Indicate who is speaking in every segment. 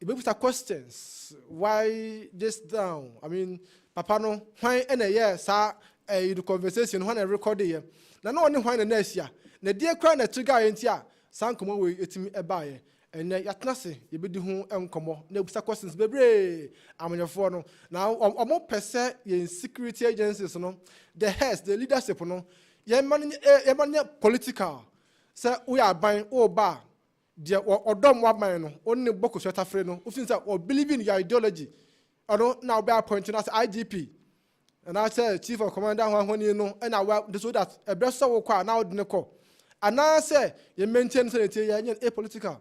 Speaker 1: you have questions. Why this down? I mean, Papa no, why in a year, sir, the conversation when I recorded here. Now, no one why the next year. The dear crying a trigger in here, some come away, it's me a buyer. And yet, nothing, you be the home and come on. No questions, baby. I'm on your phone now. I'm more per se in security agencies, no, the heads, the leadership, no, yeah, money, political. Sir, we are buying all bar. Dear or dumb what man, only book of shut no, who thinks that or believe in your ideology. I don't now be appointing as IGP. And I say, Chief of Commander, when you know, and I will so that a best so car now didn't call. And I say, you maintain sanity and apolitical.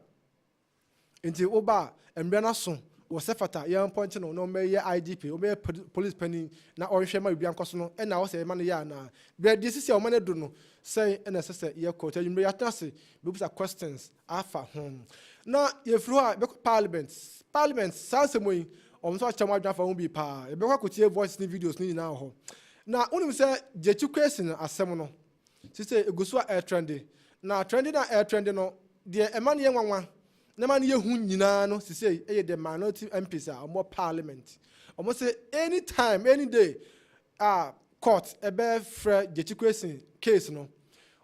Speaker 1: Until Oba and Benason was Sefata, young pointing no may IGP, or may police penny, now or share my Bian Cosno, and I say, Maniana. But this is your money, do no. Say, and as I say, your court, you may ask books are questions, alpha home. Now, if you are Parliament, sounds way, on such a matter for be pa, a book could hear voice in videos now. Now, only say, the two questions are seminal. She say, Gusua air trendy. Now, trending air trending, no, dear Emmanuel one. No man you no, she say, the minority MPs are more Parliament. Almost say, anytime, any day, court, a bear Fred, the two question case, no.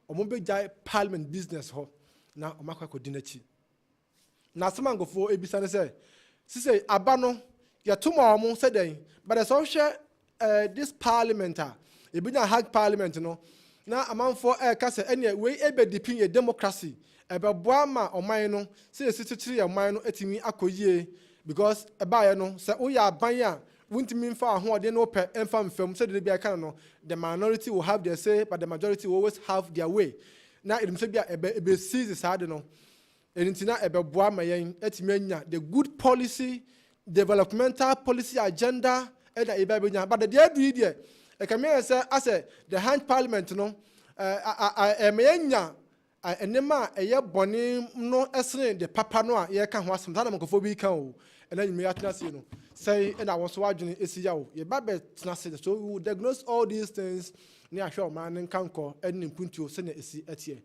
Speaker 1: Omobe jai Parliament business ho na omakwa ko dinachi na some go for ebisa say say abano ya tuma omo say den but as so share this Parliament e bi na hag Parliament no na amanfo ka say ene we ebe dipin a democracy ebe boa ma oman no say sititiri oman no etimi akoyie because eba ye no say wo ya aban a wuntimi mfa ahoɔden no pɛ emfa mfam said the bia kan no the minority will have their say but the majority will always have their way na edum say bia ebe seize sade no entina ebe boa ma yen etimi anya the good policy developmental policy agenda eda ebe benya but the adu there e can mean say as the hand Parliament no enya enema eye boni no esene the papa no a ye ka ho asem tana mkofo bi kan o ena nyime atena se no say and I was watching ACO. Your baby so we will diagnose all these things near show man and canco and in punto send it.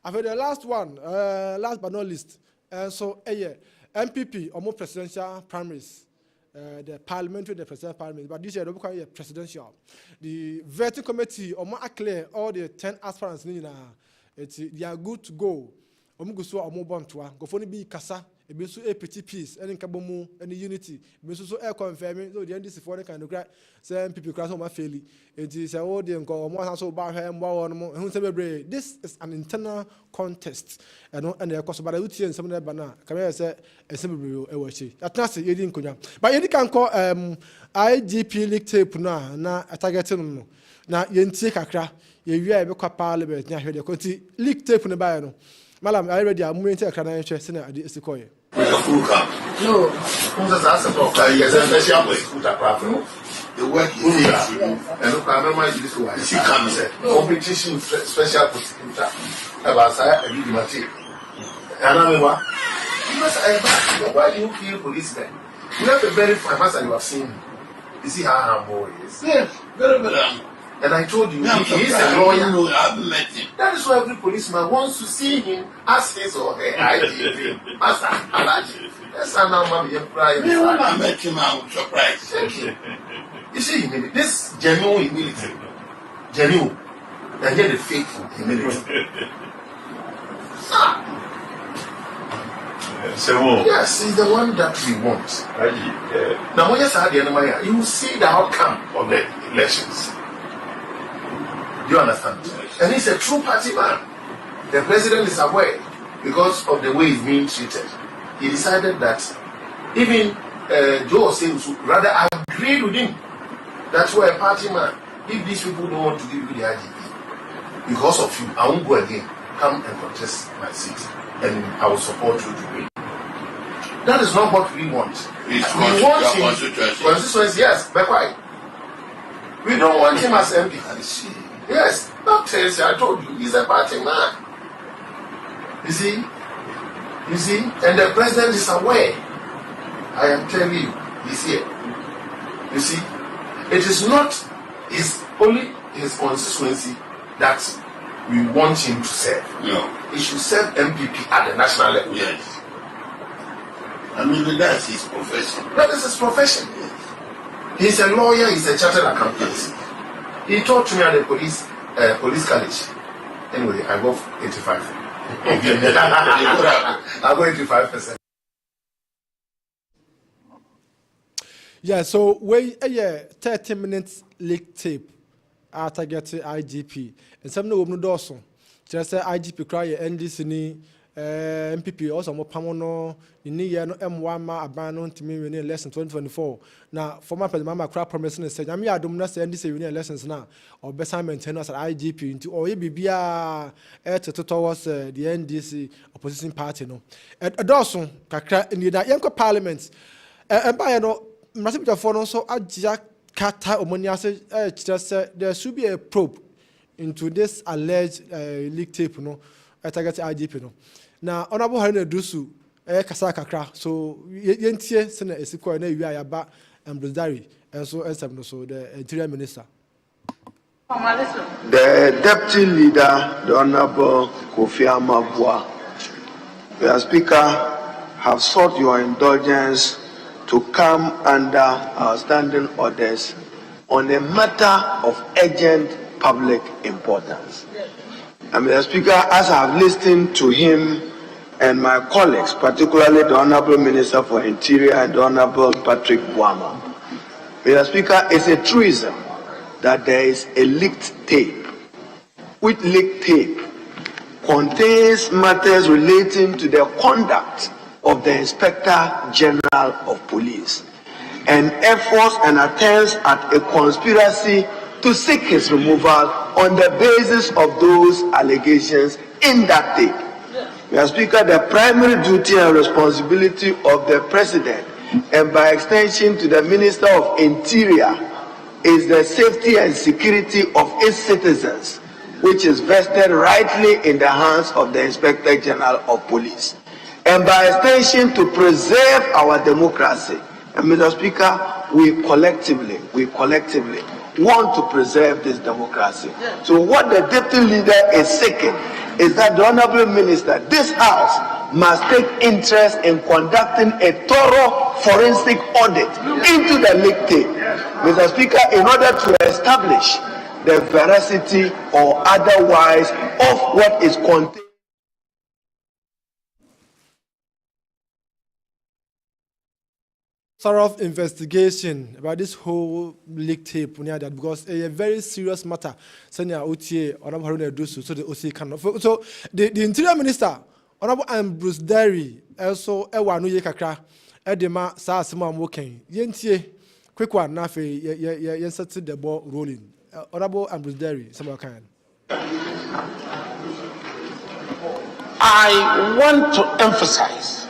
Speaker 1: I've heard the last one, last but not least. So MPP or more presidential primaries. The parliamentary, the presidential primaries, but this year they presidential. The vetting committee or more clear all the 10 aspirants they are good to go. Omuguso omobon toa go for be kasa e be so a pretty peace any kabomu any unity be so air confirming so the NDC for the kind of cry say people class o ma faili it is all the nko omo so ba hwe mbo no hu se bebre. This is an internal contest and e koso bada utie nsem na ba na ka me say ensem bebre e wachi atna se yedi nkonya but yedi kan ko IGP league tape na targeting no na yentie kakra ye wi e be kwa Parliament na hwe de konti league tape ne ba no. Madam, are you ready? I'm going to take a question. I did no. Who's as a doctor? Yes, I'm special the work is here. And look, I remember this one. She comes competition special prosecutor. About I did the material. And I remember, because why do you feel policemen? You have a very fast and you have seen him. You see how humble he is. Yes, very well. And I told you, he is a lawyer. I've met him. That is why every policeman wants to see him as his or her IGP. Master, Alaji. Yes, I know, Mommy, you're crying. When I met him, I was surprised. Thank you. You see, this genuine humility. Genuine. And yet the faithful humility. Yes, he's the one that we want. Now, when you say the enemy, you will see the outcome of the elections. Do you understand? And he's a true party man. The president is aware because of the way he's being treated. He decided that even Joe Sims rather agreed with him that you are a party man. If these people don't want to give you the IGP, because of you, I won't go again. Come and contest my seat, and I will support you to win. That is not what we want. We want him. Constituency, yes, but why? We don't want him as MP. Yes, not Tracy, I told you, he's a party man. You see, and the president is aware. I am telling you, he's here. You see, it is not only his constituency that we want him to serve. No. He should serve MPP at the national level. Yes.
Speaker 2: I mean, that's his profession.
Speaker 3: That is his profession. He's a lawyer, he's a chartered accountant. He taught me at the police college. Anyway, I got 85. I got 85%.
Speaker 1: Yeah, so we 30 minutes leak tape after getting IGP. And some no doso. Just say IGP cry NDC ni MPP also mo pamono ni year no M1 ma abano ntimi win election 2024. Now former president Mama Kra promising say nyame adom na say NDC win elections na or best maintenance at IGP into or ye bibia towards the NDC opposition party no. Doso kakra in the yanko parliament by no Masipita for no so ajia kata omonia say there should be a probe into this alleged leak tape no target IGP no. Now honorable Haruna Dusu kasa kakra so yentie se na esiko na wi ayaba Ambrosdari and so no so the interior minister.
Speaker 4: The deputy leader, the Honorable Kofi Amabua, the Speaker, have sought your indulgence to come under our standing orders on a matter of urgent public importance. And Mr. Speaker, as I have listened to him and my colleagues, particularly the Honorable Minister for Interior and the Honorable Patrick Boama, Mr. Speaker, it's a truism that there is a leaked tape, which leaked tape contains matters relating to the conduct of the Inspector General of Police and efforts and attempts at a conspiracy to seek his removal on the basis of those allegations in that tape. Mr. Speaker, the primary duty and responsibility of the President and by extension to the Minister of Interior is the safety and security of its citizens, which is vested rightly in the hands of the Inspector General of Police. And by extension to preserve our democracy. And Mr. Speaker, we collectively want to preserve this democracy. So what the deputy leader is seeking is that the Honorable Minister, this House, must take interest in conducting a thorough forensic audit into the leak tape. Mr. Speaker, in order to establish the veracity or otherwise of what is contained.
Speaker 1: Thorough investigation about this whole leak tape because a very serious matter. Senior OTA, Honorable Haruna Dusu, so the OC cannot. So the Interior Minister, Honorable Ambrosdari, also Ewanu Yekakra, Edema Sasima Woken, Yentie, quick one, Nafe, Yenset the ball rolling. Honorable Ambrosdari, some kind.
Speaker 2: I want to emphasize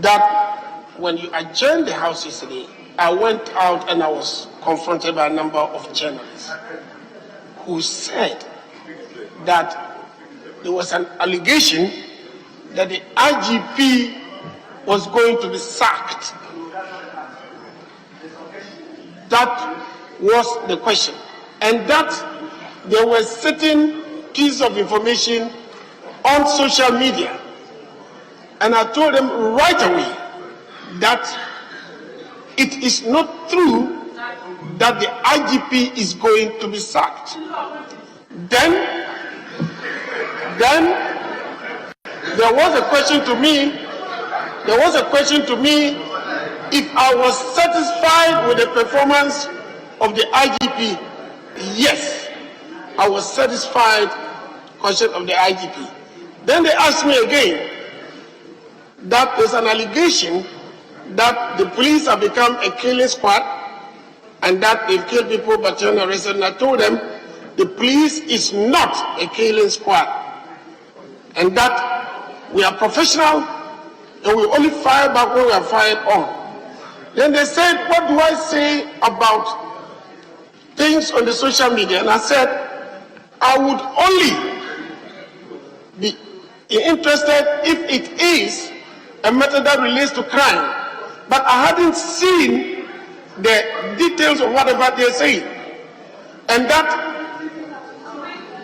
Speaker 2: that when you adjourned the House yesterday, I went out and I was confronted by a number of journalists who said that there was an allegation that the IGP was going to be sacked. That was the question. And that there were certain pieces of information on social media. And I told them right away that it is not true that the IGP is going to be sacked. Then there was a question to me. If I was satisfied with the performance of the IGP. Yes, I was satisfied. Question of the IGP. Then they asked me again that there's an allegation that the police have become a killing squad and that they've killed people but you're not arrested. And I told them the police is not a killing squad and that we are professional and we only fire back when we are fired on. Then they said, what do I say about things on the social media? And I said, I would only be interested if it is a matter that relates to crime. But I hadn't seen the details of whatever they're saying. And that,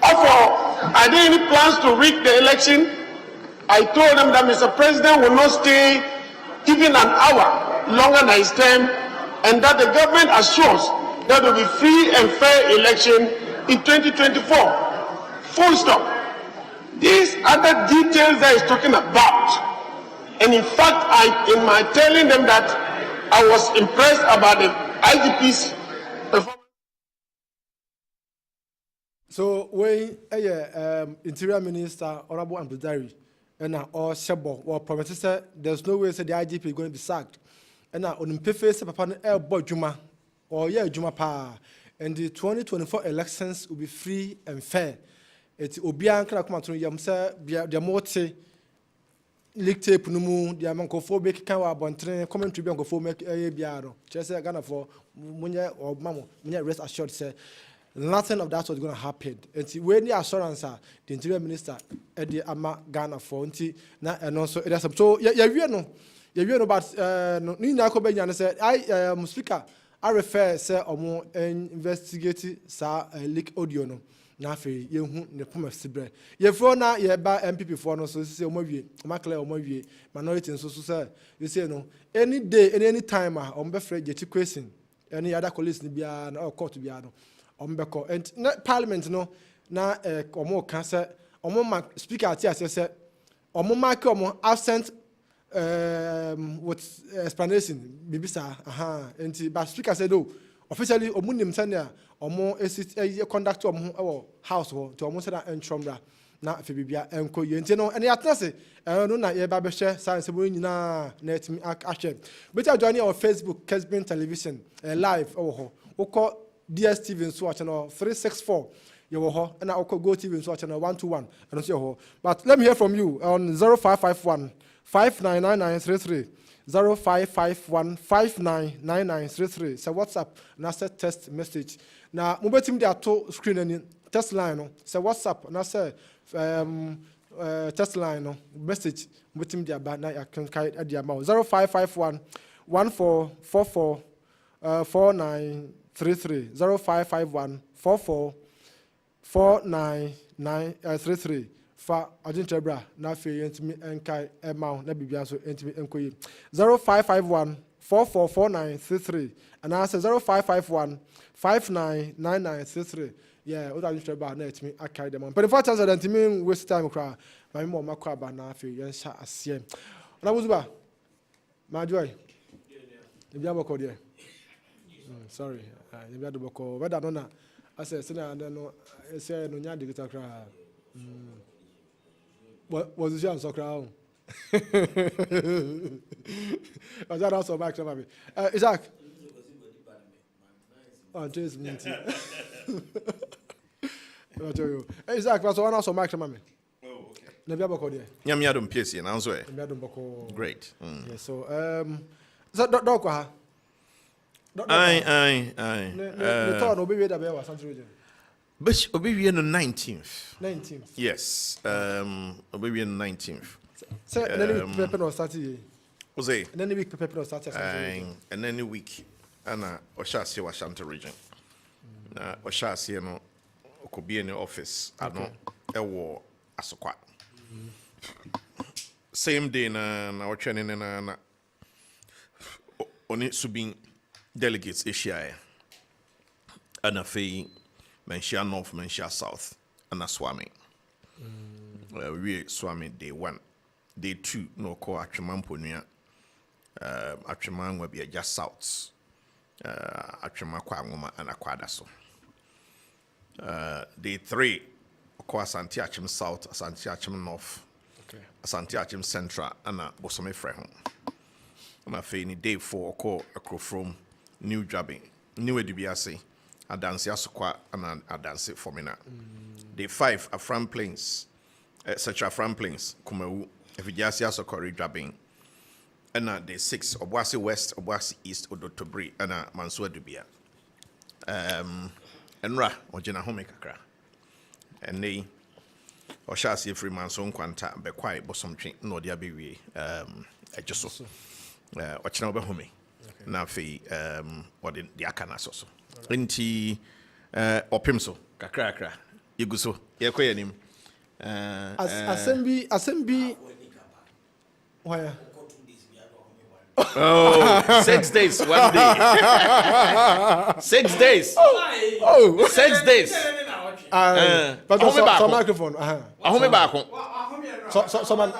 Speaker 2: are there any plans to rig the election? I told them that Mr. President will not stay within an hour longer than his term, and that the government assures that there will be free and fair election in 2024. Full stop. These other details that he's talking about, and in fact, in my telling them that I was impressed about the IGP's performance.
Speaker 1: So when Interior Minister Honorable Ambudari and or Shebo or promises there's no way say the IGP is going to be sacked, and now on face Papa El Juma or Juma Pa, and the 2024 elections will be free and fair. It's Obian can come to Yamsa, the Morte, Lick tape Numu, the Amancophobic Kawa Bontrain, commentary Bancophobic Biaro, Chester Ghana for Munya or Mamma, Munya rest assured, say nothing of that was going to happen. And when the assurance, the Interior Minister, Eddie Ama Ghana for and also it has so, you know, but Nina Kobe said, I speaker, I refer, sir, or more investigate, sir, leak audio. No. Nafi, you ne puma sibre. Ye for na ye ba MPP for no so say omawie, makle omawie, minority so say you say no any day any time be free je question any other colleagues ni bia na court bia no be call and parliament no na omo kan say omo speaker ati ase say omo mark omo absent with explanation bibisa and but speaker said oh officially omunim sanya omo conduct omo house ho to omo say na entromra na fe bibia enko ye nti no ene atase no na ye ba be share science bo nyina na etimi ahwe better join our Facebook Kessben television live ho woko DSTV so channel 364 you ho na woko Go TV so channel 121 and so ho but let me hear from you on 0551 599933 0551 599933. So WhatsApp na say text message. Na mobetim dey ato screen any text line no. So WhatsApp na say text line no message mobetim dey aba na can carry at the amount 0551 1444 4933 0551 44 49933. Fa Ajintebra na fe yentimi enkai emau na bibia so yentimi enkoyi 0551 444933 and answer 0551 599933 yeah oda Ajintebra na yentimi akai dem but the fact is that yentimi waste time kra my mom makwa ba na fe yensha asiem na buzuba ma joy bibia boko there sorry bibia do boko whether no na ase sina no ese no nya digital kra what was the chance of crown? Was that also back to Isaac? Oh, James Minty. I'll tell you. Isaac, was one also back to Mammy. Oh, okay. Never boko there.
Speaker 5: Akua Piesie, and answer. Great.
Speaker 1: Yeah, so, is that Dr.
Speaker 5: Aye.
Speaker 1: The thought will be with the bear or something.
Speaker 5: But we on the 19th.
Speaker 1: 19th.
Speaker 5: Yes. We on the 19th.
Speaker 1: So, and then we prepare on Saturday.
Speaker 5: Jose.
Speaker 1: And then we prepare on Saturday.
Speaker 5: And then the week, Anna Oshasi Washanta region. Oshasi, no, could be in the office. I know a war as a quat. Same day, na training and on it to be delegates Asia. And a fee. Menshia North, Menshia South, and a swimming. We swimming day 1. Day 2, no call Atriman Punia. Atriman will be just South. Atriman Quangoma and Aquadaso. Day 3, call Santiachim South, Santiachim North, Santiachim Central, and a Bosome Frehom. I'm a day 4, call a crow from New Jabbing, New Edibiasi. I dance Yasukwa and I dance it for me now. Day 5, a Fram Plains, such a Fram Plains, Kumu, if you just Yasukori Drabbing. And day 6, Obwasi West, Obwasi East, Odotobri, and Mansua Dubia. And Ra, or Jena Homekakra. And they, or Shasi free Manson Quanta, be quiet, but some drink, no, dear baby, just so. Watching over home. Now, what the Akanas also. Inti opimso kakra iguso yekoye nim assembly why Oh, 6 days, 1 day. 6 days.
Speaker 1: Oh.
Speaker 5: 6 days.
Speaker 1: But some microphone.
Speaker 5: I home back.
Speaker 1: Someone.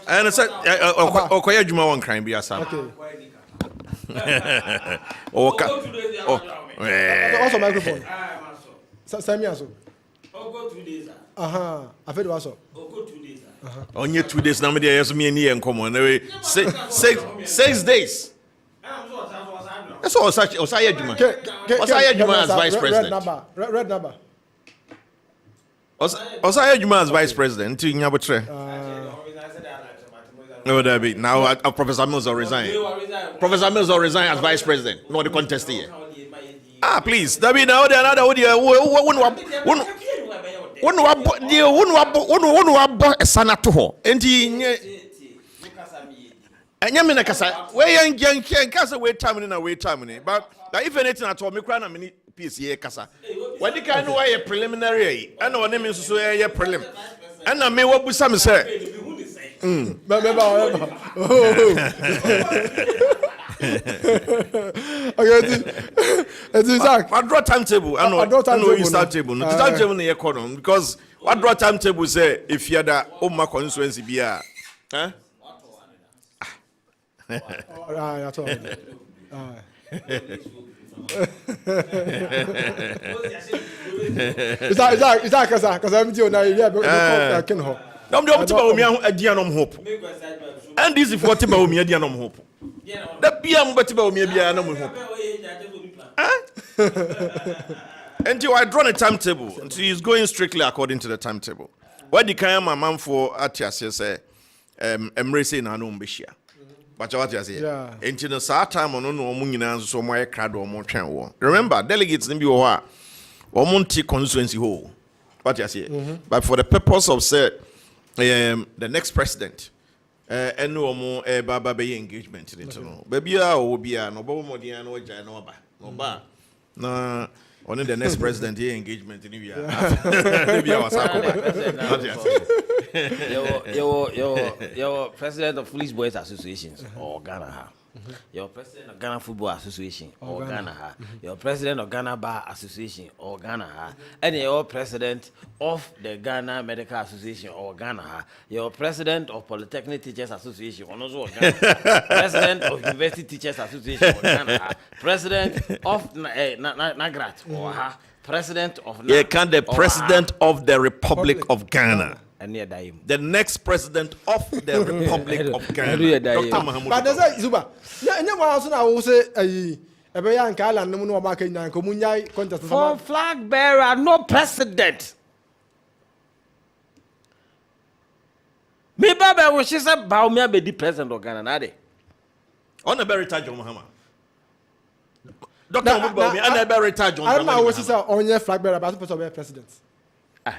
Speaker 5: And I said, Okoya Juma one crime be a son.
Speaker 1: Okay.
Speaker 5: Also
Speaker 1: microphone. Send me also.
Speaker 6: Go 2 days.
Speaker 1: I've heard also.
Speaker 6: Go 2 days.
Speaker 5: Only 2 days now, me and me and come on. 6 days. That's all. Osaya Juma. Osaya Juma as vice president.
Speaker 1: Red number.
Speaker 5: Osaya Juma as vice president. To Nyabotre. No, there be now. Professor Mills will resign. Professor Mills will resign as vice president. No, the contest here. Please. There be now. There another. One sana to ho enti enyamina kasa we yan kasa wait time ni na wait time ni but if anything at all me kra na me Piesie kasa wadi kan no why preliminary and no ne me so ye prelim and na me wabusa me say
Speaker 1: Isaac.
Speaker 5: I draw timetable. I know you start table. The timetable in the economy because what draw timetable say if you are the Oma constituency be a
Speaker 1: Isaac, because I'm doing now.
Speaker 5: Hope. And this is what about me Adianom hope. That be but me hope. Until I draw a timetable, until he's going strictly according to the timetable. What the kind my man for Atias say, embracing an umbishia. But what you say, until the start time on no munina so my crowd or more channel. Remember, delegates in Bioha or Monty constituency hole. What you say, but for the purpose of say, the next president. And no more Baba Bay engagement in it. Baby, I will be no Bomodiano Janova. No bar. No, only the next president here engagement in India.
Speaker 6: Your president of Police Boys Associations or Ghana. Your president of Ghana Football Association or Ghana. Your president of Ghana Bar Association or Ghana. And your president of the Ghana Medical Association or Ghana. Your president of Polytechnic Teachers Association or also Ghana. President of University Teachers Association or Ghana. President of Nagrat or president of
Speaker 5: the president of the Republic of Ghana.
Speaker 6: The
Speaker 5: next president of the Republic of Ghana. Dr. Mahmoud.
Speaker 1: But there's a Zuba. I will say a Bayan Kalan, no more market, Comunia contest.
Speaker 6: For flag bearer, no president. Me Baba wishes about me be the president of Ghana.
Speaker 5: On a very touch on Muhammad. Dr. Mahmoud, and a very touch on.
Speaker 1: I don't know what is on your flag bearer, but to be president.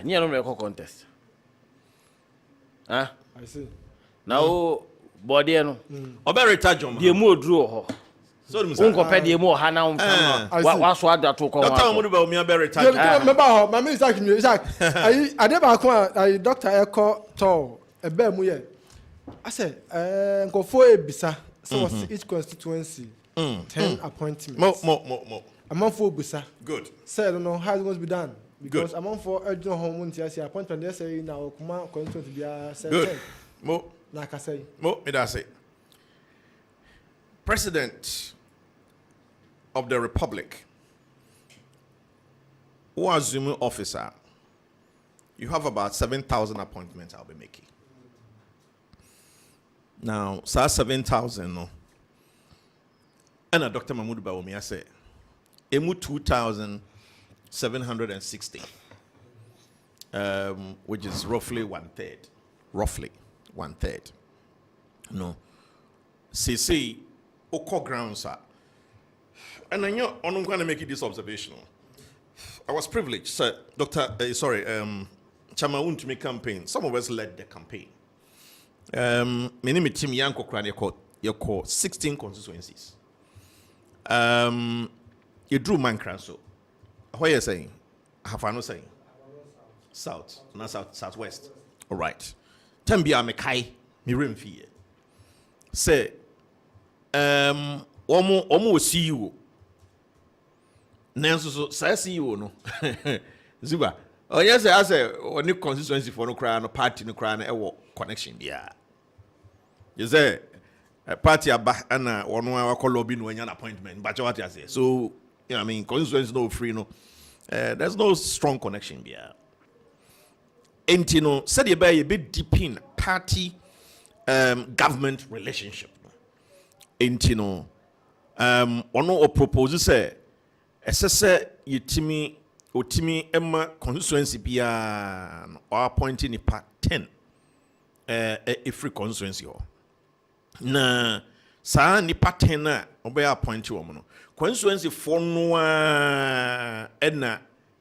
Speaker 6: Near no contest.
Speaker 1: I see.
Speaker 6: Now, body no.
Speaker 5: Obere tajon.
Speaker 6: The more draw.
Speaker 5: So
Speaker 6: unko pɛ the more ha na wa so ada to ko wa.
Speaker 5: Doctor Amudu ba omi obere tajon.
Speaker 1: Remember how my minister Isaac. Ade ba ko a doctor Eko to ebe mu ye. I said nkofo ebisa so was each constituency 10 appointments.
Speaker 5: Mo.
Speaker 1: Among for bisa.
Speaker 5: Good.
Speaker 1: Said no how it must be done. Because among for urgent home appointment they say now kuma constituency be a
Speaker 5: good. Mo.
Speaker 1: Like I say.
Speaker 5: Mo, me that say. President of the Republic, who assuming officer, you have about 7,000 appointments I'll be making. Now, so 7,000 no. And a Dr. Mahmoud Bawomi I say, emu 2,760, which is roughly 1/3. Roughly 1/3. No. CC Oko grounds are. And I know I'm going to make this observation. I was privileged, sir. Chairman to make campaign. Some of us led the campaign. My name is Tim Yanko Kran. You call 16 constituencies. You drew Mankran. So, what are you saying? Hafano saying? South, not southwest. All right. Tambia Mekai, Mirim Fee. Say, omo CEO nanso so sa CEO no ziba yes I say oni constituency for no cry no party no cry no e connection dia you say party aba na ono wa call lobby no anya appointment but what you say so you know I mean constituency no free no there's no strong connection there enti no said you be deep in party government relationship enti no ono o propose say esese yitimi otimi emma constituency bia or appointing ni part 10 a free constituency ho na sa ni part 10 na obe appoint wo no constituency for no na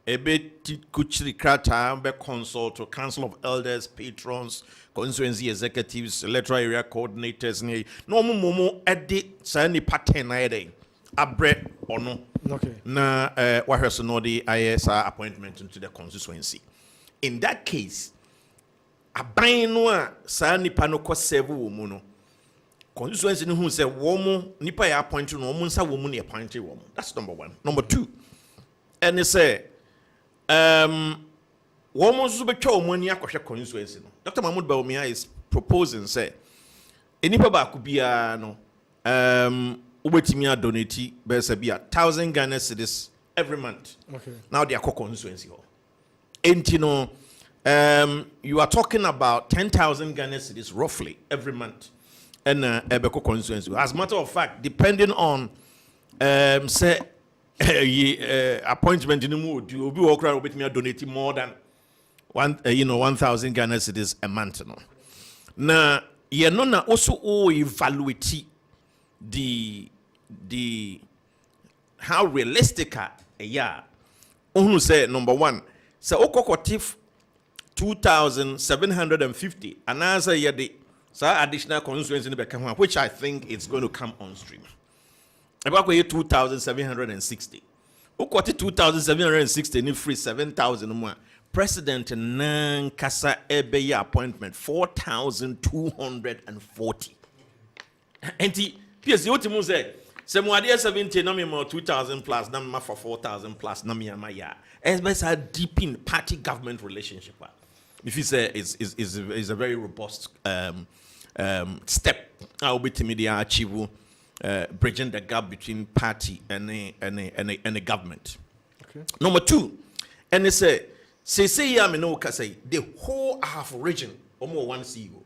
Speaker 5: ebe kuchiri krata be consult to council of elders patrons constituency executives electoral area coordinators ni no momo ede sa ni part 10 na ede abre ono
Speaker 1: okay
Speaker 5: na wahweso no the ISR appointment into the constituency in that case aban no a sa nipa no ko serve wo mu no constituency no hu say wo mu nipa ya appoint no wo mu nsa wo mu na appoint wo mu that's number 1 number 2 and they say wo mu so betwa wo mu ani akohwe constituency no Dr. Mahmoud Bawumia is proposing say enipa ba ku bia no ubetimi donate be say bia 1,000 Ghana cedis every month
Speaker 1: okay
Speaker 5: now they are constituency ho enti no you are talking about 10,000 Ghana cedis roughly every month and ebeko constituency as a matter of fact depending on say appointment in the mood you will be working with me donating more than 1,000 Ghana cedis a month no na ye no na also evaluate the how realistic who say number 1 so okokotif 2,750 and answer ye the additional constituency in the which I think is going to come on stream about 2,760 okoti 2,760 ni free 7,000 more president nan kasa ebe appointment 4,240 enti Piesie otimu say mo ade 70 na me mo 2,000 plus na me for 4,000 plus na me ama ya it's a deep in party government relationship if you say is a very robust step how be media achieve bridging the gap between party and a government
Speaker 1: okay
Speaker 5: number 2 and they say ya me no ka say the whole half region omo one CEO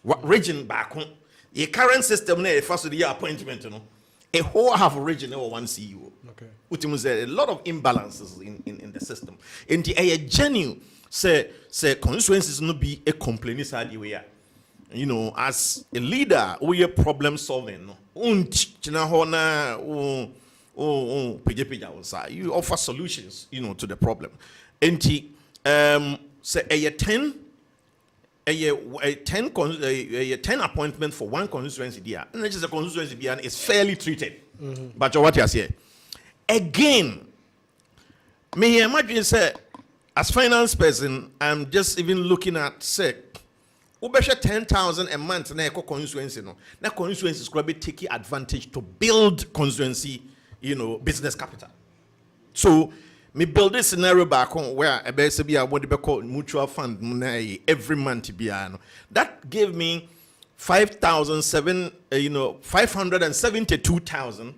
Speaker 5: what region back home the current system na first the appointment no a whole half region or one CEO
Speaker 1: okay
Speaker 5: which means a lot of imbalances in the system in the genuine say constituencies no be a complaint side way as a leader we are problem solving no you offer solutions to the problem and say a 10 appointment for one constituency there and it's a constituency there is fairly treated but what you say again may imagine say as finance person I'm just even looking at say ubesha 10,000 a month na eko constituency no na constituency is probably taking advantage to build constituency business capital so me build this scenario back on where a what they call mutual fund every month that gave me 572,000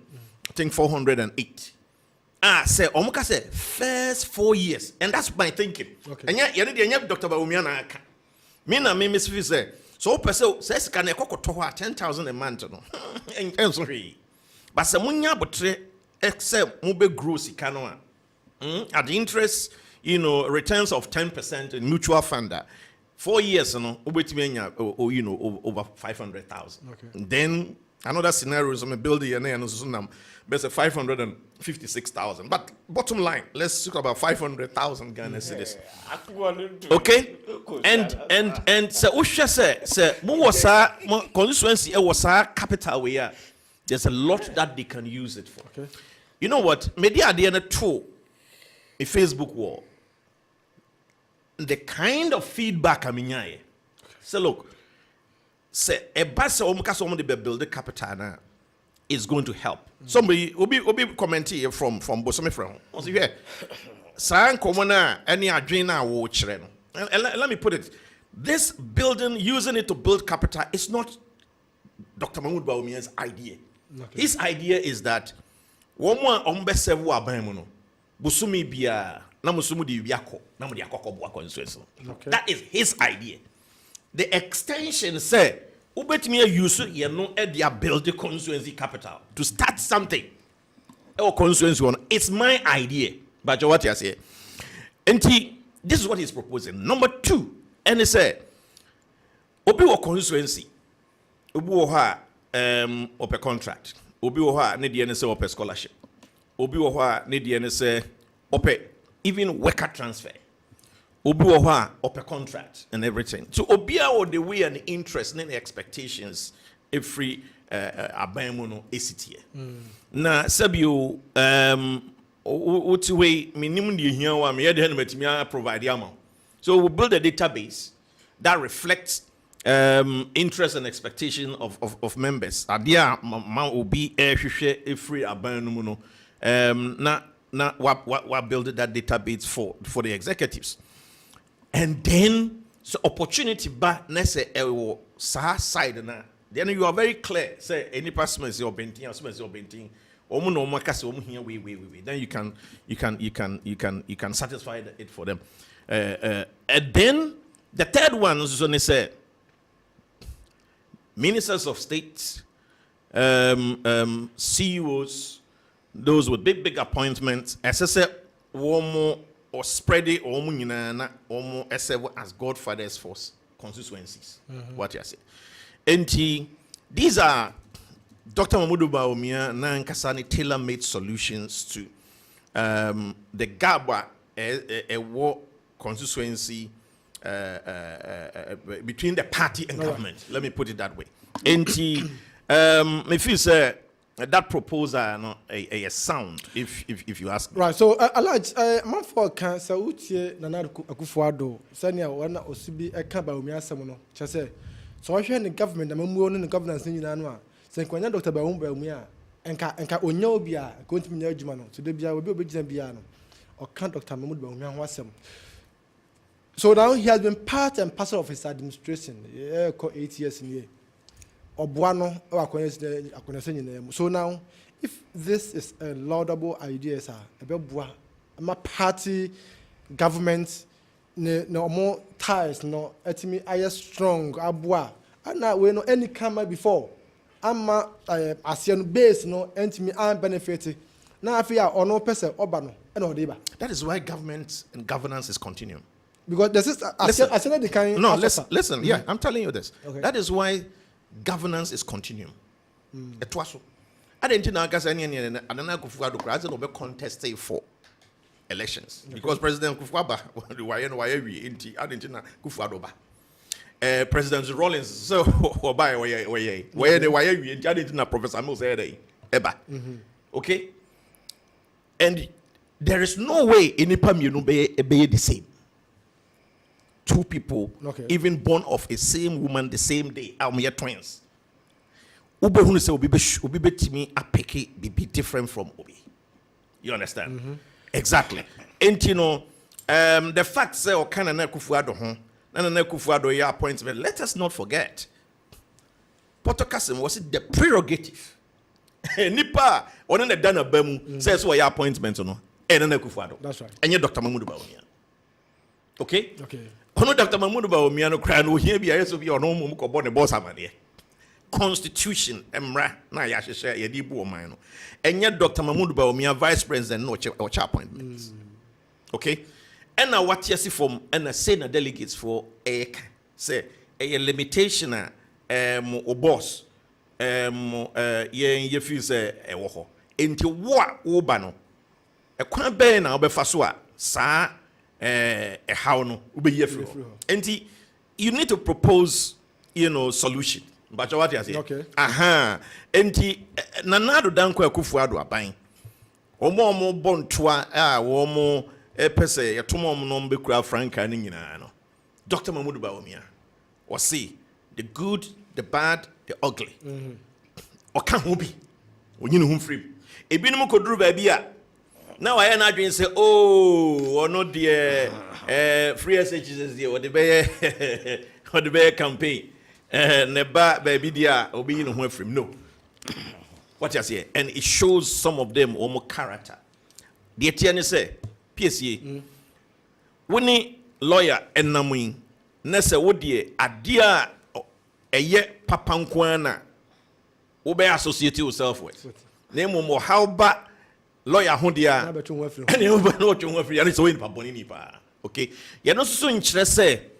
Speaker 5: I think 408 say omuka say first 4 years and that's my thinking
Speaker 1: okay
Speaker 5: and yeah Dr. Bawumia na aka me na me say so person says can e kokoto 10,000 a month no and sorry but se munya botre except mu be grow sika no at the interest returns of 10% in mutual fund 4 years over 500,000
Speaker 1: okay
Speaker 5: then another scenario is I'm building and there's a 556,000 but bottom line let's talk about 500,000 Ghana cedis okay and so usha say mo was constituency was capital where there's a lot that they can use it for
Speaker 1: okay
Speaker 5: you know what media the other tool a Facebook wall the kind of feedback I mean so look say a bus somebody build the capital now is going to help. Somebody will be commenting here from Bosome from. San Komona any adrena wo chire no. And let me put it, this building, using it to build capital, is not Dr. Mahmoud Bawumia's idea. Okay. His idea is that woman ombesevu abamuno busumi bia na musumu di wiako na mu di akokobwa constituency. That is his idea. The extension say ubetimi use ye no e dia build the constituency capital to start something. Our constituency one, it's my idea. But what you say? And this is what he's proposing. Number 2, and he said, Obi wa constituency, Obi wa ope contract, Obi wa ne di say ope scholarship, Obi wa ne di say ope even worker transfer, Obi wa ope contract and everything. So Obi wa the way and the interest and the expectations every abamuno ACTA. Na sabio way minimum here wa me de metimi provide amount. So we build a database that reflects interest and expectation of members. Adia man will be free aban na wa build that database for the executives. And then so opportunity ba na say side na then you are very clear say any person is your benting then you can satisfy it for them. And then the third one is when they say ministers of state, CEOs, those with big appointments, as I said, or spread it or as godfathers for constituencies. What you say? And these are Dr. Mahmoud Bawumia na nkasani tailor-made solutions to the gap a war constituency between the party and government. Let me put it that way. And me feel say that proposal no a sound if you ask me.
Speaker 1: Right. So Alaj man for cancer utie Nana Akufo-Addo sanya wana osibi eka Bawumia asem no che say so hwe the government na mamuo no the governance nyina no a se kwanya Dr. Bawumia enka onya obi a kontimi nya adwuma no so de bia obi obegina bia no o kan Dr. Mahmoud Bawumia ho asem. So now he has been part and parcel of his administration 8 years in here. Obuano akonese. So now if this is a laudable idea sir ebeboa ama party government no more ties no etimi aye strong aboa ana we no any come before ama asian base no entimi an benefit na afia ono pese oba no e no deba.
Speaker 5: That is why government and governance is continuum.
Speaker 1: Because this is listen, yeah, I'm telling you this. Okay. That is why governance is continuum. Etwaso. I didn't know Nana Akufo-Addo no be contested for elections because President Akufo-Addo I didn't know Akufo-Addo President Rawlings so where I didn't know Professor Mo say eba. Okay? And there is no way any pam be the same. Two people, even born of a same woman the same day, are mere twins. Ube who say Obi to me be different from Obi. You understand? Exactly. And you know, the fact say o kana na Akufo-Addo na Akufo-Addo ya appointment. Let us not forget. Porto Kasim was it the prerogative. Nipa on the dana bemu says what your appointment or no. And na Akufo-Addo. That's right. And you Dr. Mahmoud Bawumia. Okay? Okay. Ono Dr. Mahmoud Bawumia no cry no here be ayeso be ono mum ko bo ne boss amade. Constitution emra na ya hwehwe ye di bu oman no. Enye Dr. Mahmoud Bawumia vice president no cha appointment. Okay? And now what yesi from and say na delegates for say a limitation o boss ye feel say e wo ho. Enti wo ba no. E kwan ben na obefa so a saa how no and you need to propose solution but what you say okay and nanado danko Akufo-Addo aban omo bontoa omo pese yetomo no mbekura franka ni nyina no Dr. Mahmoud Bawumia was see the good
Speaker 5: the bad, the ugly. Or can't who be? When you know whom free. A binum could do baby. Now I am not going to say, oh, or not the free SHs, or the bear campaign. Neba baby dear, or being who from no. What you say? And it shows some of them more character. The Etienne say, Piesie, when lawyer and Namuin, Nessa would ye a dear a ye papankwana, obey associate yourself with. Name more how bad lawyer Hondia, and you know to work for you, and it's in Pabonini. Okay, you're not so interested.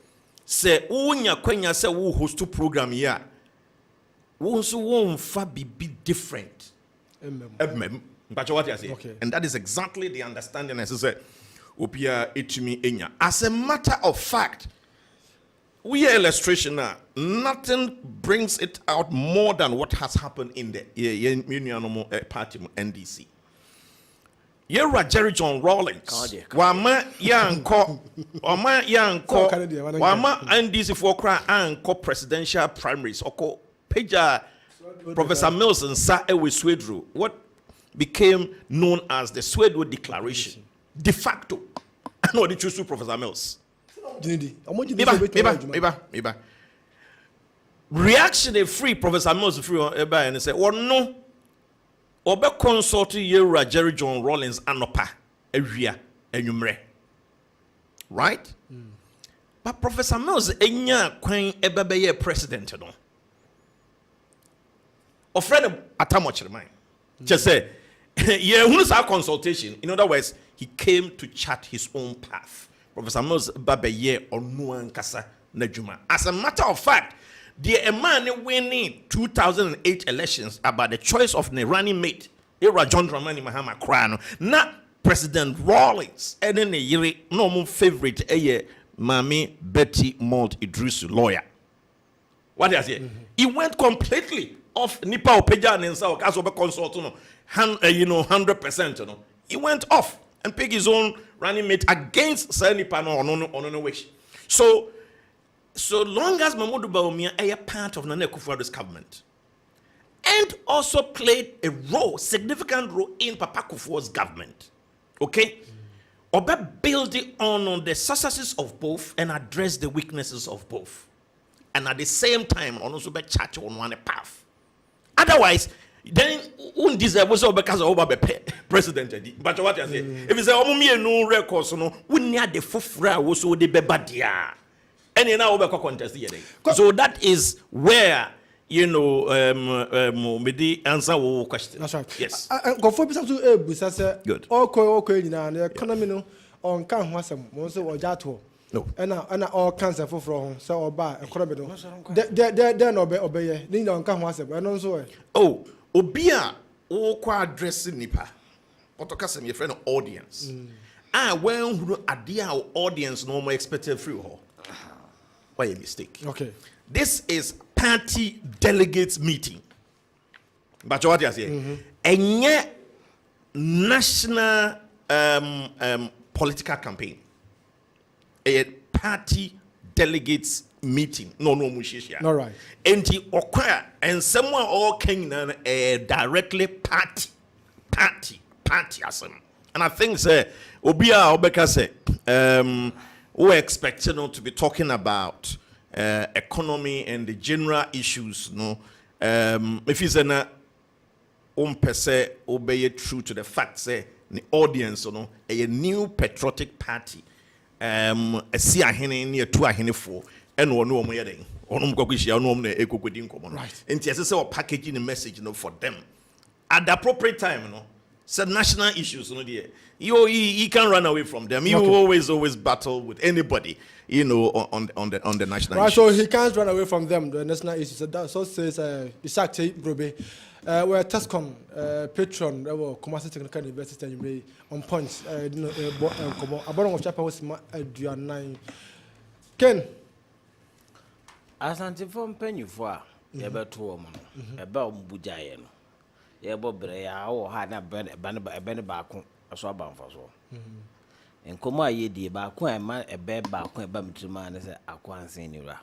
Speaker 5: Say, Unya Quenya say, who host to program here. Won't fa be different. But what I say, and that is exactly the understanding as I said. Opia itimi enya. As a matter of fact, we are illustration now. Nothing brings it out more than what has happened in the Union Party NDC. Yera Jerry John Rawlings. Wama yanko, wama NDC for cry anko presidential primaries. Oko Peja Professor Mills and Sa Ewe Swedru. What became known as the Swedru Declaration. De facto. I know the choose to Professor Mills. Eba. Reaction free Professor Mills free and they say, oh no. Obe consult Yera Jerry John Rawlings anopa ewia enumre. Right? But Professor Mills enya kwan ebebe president no. Ofred atamoch remind. Just say yeah, who knows our consultation? In other words, he came to chart his own path. Professor Mills Babeye or Nuan Kasa Najuma. As a matter of fact, the man winning 2008 elections about the choice of the running mate, Era John Dramani Mahama Krano, not President Rawlings, and then a normal favorite, Mami Betty Malt Idrisu lawyer. What does he? He went completely off Nipa Opeja and South as a consultant, 100%. He went off and picked his own running mate against Nipa on no wish. So long as Mamadou Bawumia is a part of Nana Akufo-Addo's government, and also played a significant role in Papa Kufuor's government, okay? Oba build it on the successes of both and address the weaknesses of both, and at the same time, also be chat on one path. Otherwise, then won't deserve also because of president. But what I say, if it's a no records, no, we need the fufra also the bebadia. And you know contest here. So that is where the answer will question.
Speaker 1: That's right.
Speaker 5: Yes.
Speaker 1: Go for to
Speaker 5: good.
Speaker 1: Okay, the economy no on can wasam so or jato.
Speaker 5: No.
Speaker 1: And all cancer for so or bar economy no. Then obey ni on can wasam and also.
Speaker 5: Oh, Obia o kwa addressing nipa. Otokasem your friend audience. When adia audience no more expected free ho. Why a mistake?
Speaker 1: Okay.
Speaker 5: This is party delegates meeting. But what you say? And yet national political campaign. A party delegates meeting. No mushishia.
Speaker 1: All right.
Speaker 5: And he occur and someone all came directly party asem. And I think say Obia Obeka say we're expecting to be talking about economy and the general issues, no. If it's an per se obey true to the fact, say the audience, no, a new patriotic party, a see a hen near two a hen for, and one no more yet. Right. And yes, say packaging a message, for them at the appropriate time, So national issues, he can run away from them. You always battle with anybody, on the national
Speaker 1: right,
Speaker 5: issues.
Speaker 1: So he can't run away from them, the national issues. So says Isaac Brobe. We're Tascom patron, Kumasi Technical University, on points. A bottom of chapel was 9. Ken.
Speaker 6: Asante from penny for about 2 women, about Bujayan. Yebo bre ya wo ha na ben ba ko aso aba mfa so enkomo aye die ba ko ema ebe ba ko eba mitrima na se akwansen ni ra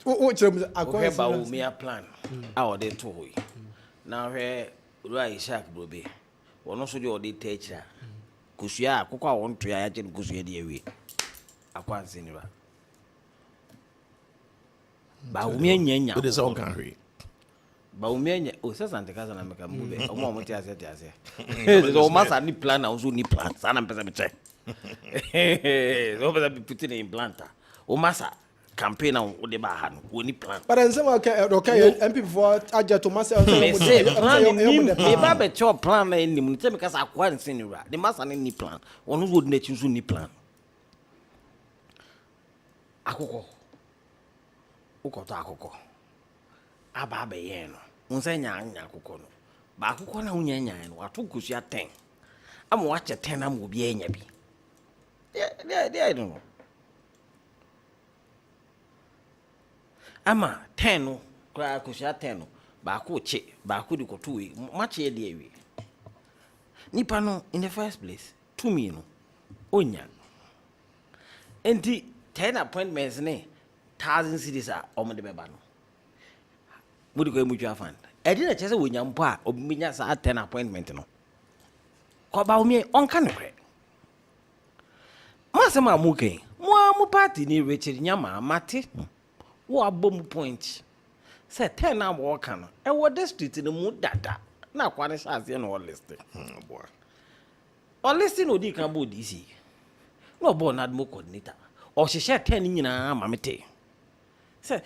Speaker 1: o chere mu
Speaker 6: Okay,
Speaker 1: akwa
Speaker 6: but we a plan. Our day to we. Now here, right shark brobe. One also do the teacher. Kusia, kuka want to ya jen kusia the way. Akwa sinira. Ba umi nyenya.
Speaker 5: It is all country.
Speaker 6: Ba umi nyenya. Oh, sasa antekaza na meka mube. Omo muti ase ti ase. So masa ni plan na uzu ni plan. Sana mpesa biche. So mpesa putting in planta. O masa campaign na o de ba ha no. O ni plan.
Speaker 1: But then some okay MP for aja to myself.
Speaker 6: Me say plan ni me ba be cho plan na ni mu. Tell me kasa akwa nsinira. The masa ni plan. Onu go na chi ni plan. Akoko. Ukota akoko. Aba be ye no. Unse nya akoko no. Ba akoko na unya nya no. Atu kusia 10. Am wa che 10 am obi enya bi. They I don't know. Ama 10 no. Kwa kusia 10 no. Ba ko che, ba ko di ko 2 we. Ma che de ewe. Nipa no in the first place. To me no. Onya. Enti 10 appointments ne 1,000 cities are omo de beba no. Mudi ko mutual fund. E di na chese wo nyampo a obinya sa 10 appointment no. Ko ba omi on kan kwe. Ma se ma muke. Mo party ni Richard Nyama mate. Wo abom point. Say 10 na wo kan no. E wo district no mu dada. Na kwa ne sha ase no list.
Speaker 5: Boy.
Speaker 6: O list no di kan bo DC. No bo na admo coordinator. O hyehyɛ 10 nyinaa ma mete. Say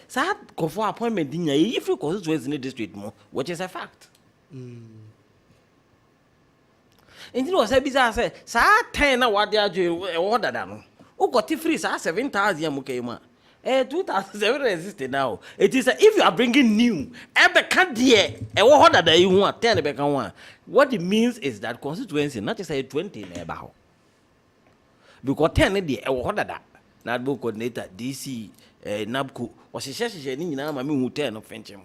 Speaker 6: go for appointment din ya if you constituency in the district mo, which is a fact. Enti no say bisa say 10 na wade ajo e order da no. O got free 7,000 mo kai ma. 2,760 now. It is if you are bringing new, e can there e wo order da you want 10 be kan one. What it means is that constituency not just say 20 na e ba ho. Because 10 there e wo order da. Nadbo coordinator DC Nabco was she ni nyina ma me hu 10 no fenche mo.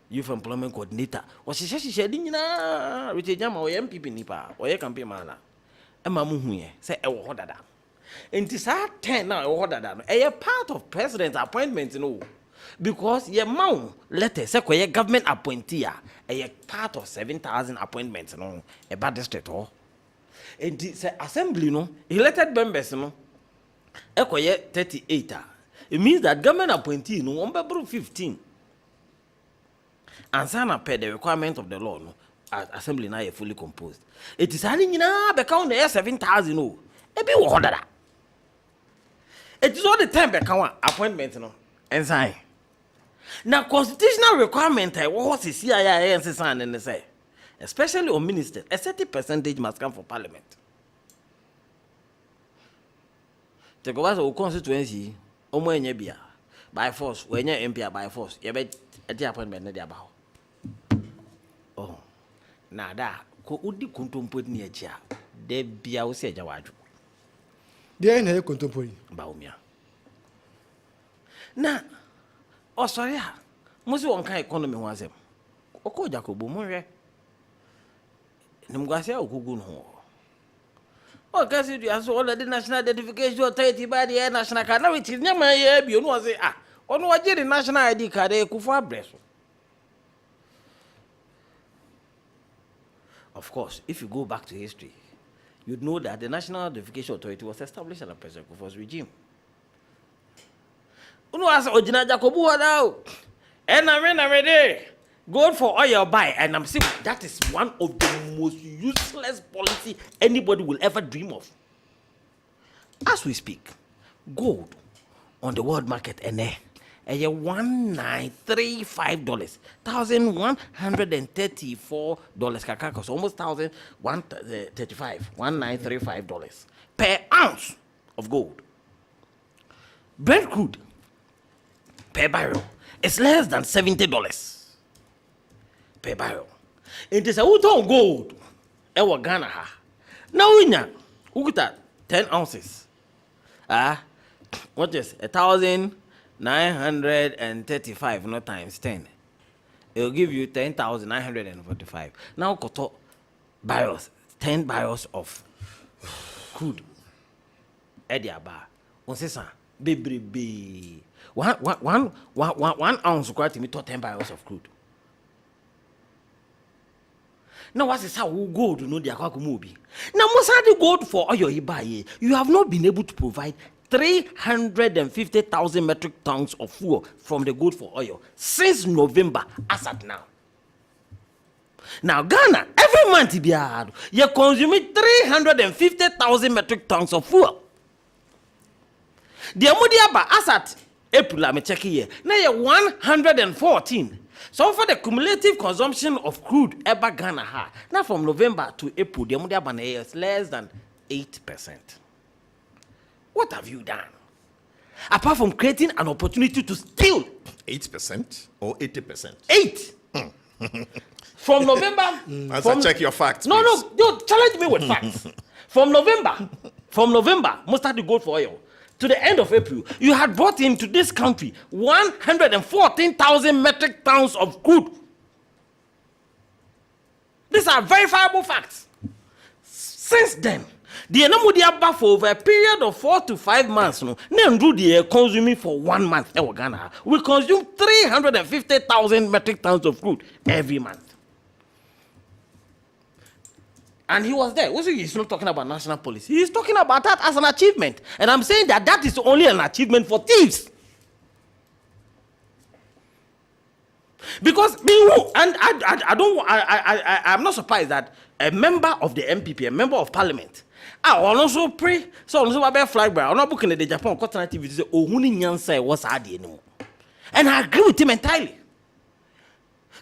Speaker 6: Youth employment coordinator was she ni nyina Richard Jama o MPP nipa o ye campaign mana e ma mu hu ye say e wo hodada enti sa 10 na e wo hodada no e part of president appointment no because ye ma letter say ko ye government appointee e part of 7,000 appointments no e ba district ho enti say assembly no elected members no Ekoye 38. It means that government appointee no on 15. And sana per the requirement of the law no assembly now fully composed. It is only nyina be count the 7,000 no. E be wo hodada. It is all the time be count appointment no. Ensign. Now constitutional requirement what is CII ensign and say especially on minister a certain percentage must come for parliament. The government constituency, omo enye bia by force, when you MP by force, you bet at the appointment na dia ba. Oh, na da ko udi kontompo ni echi a, de bia wo se jawaju.
Speaker 1: Dey na kontompo yi.
Speaker 6: Ba omia. Na, o sorry ha. Mo si won kan economy ho asem. Oko Jacobo mo hwe. Nimgwase okugu no. Oh, because you have all the national identification authority by the national card. Now it is never a you know, say, on what the national ID card, a kufa breast. Of course, if you go back to history, you'd know that the National Identification Authority was established under President Kufuor's regime. You know, as original Jacobu now, and I'm ready. Gold for oil buy, and I'm saying that is one of the most useless policy anybody will ever dream of. As we speak, gold on the world market and $1,935, $1,134 almost $1,135 per ounce of gold. Brent crude per barrel is less than $70 per barrel. It is a ton gold. Ewa Ghana ha. Now winya, ukuta 10 ounces. What is 1,935 no times 10? It will give you 10,945. Now koto barrels, 10 barrels of crude. Ediaba. Onsesa bebrebe. one ounce required to me to 10 barrels of crude. Now, what is how we gold no the Akwa Kumobi? Now, most of the gold for oil you buy, you have not been able to provide 350,000 metric tons of fuel from the gold for oil since November, as at now. Now, Ghana, every month, you're consuming 350,000 metric tons of fuel. The Amudiaba, as at April, I'm checking here, now you're 114. So, for the cumulative consumption of crude, ever Ghana, now from November to April, the Amudiaba is less than 8%. What have you done? Apart from creating an opportunity to steal
Speaker 5: 8% or 80%?
Speaker 6: 8. From November.
Speaker 5: Check your facts.
Speaker 6: No, challenge me with facts. From November, most of the gold for oil to the end of April, you had brought into this country 114,000 metric tons of crude. These are verifiable facts. Since then, the Enamudiaba for over a period of 4 to 5 months, consuming for 1 month. We consume 350,000 metric tons of crude every month. And he was there. Also, he's not talking about national policy. He's talking about that as an achievement. And I'm saying that that is only an achievement for thieves. Because I'm not surprised that a member of the MPP, a member of parliament, I also pray. So also about flag bearer. I'm not booking the Japan Continental TV to say, "Oh, who nyansa was hard anymore." And I agree with him entirely.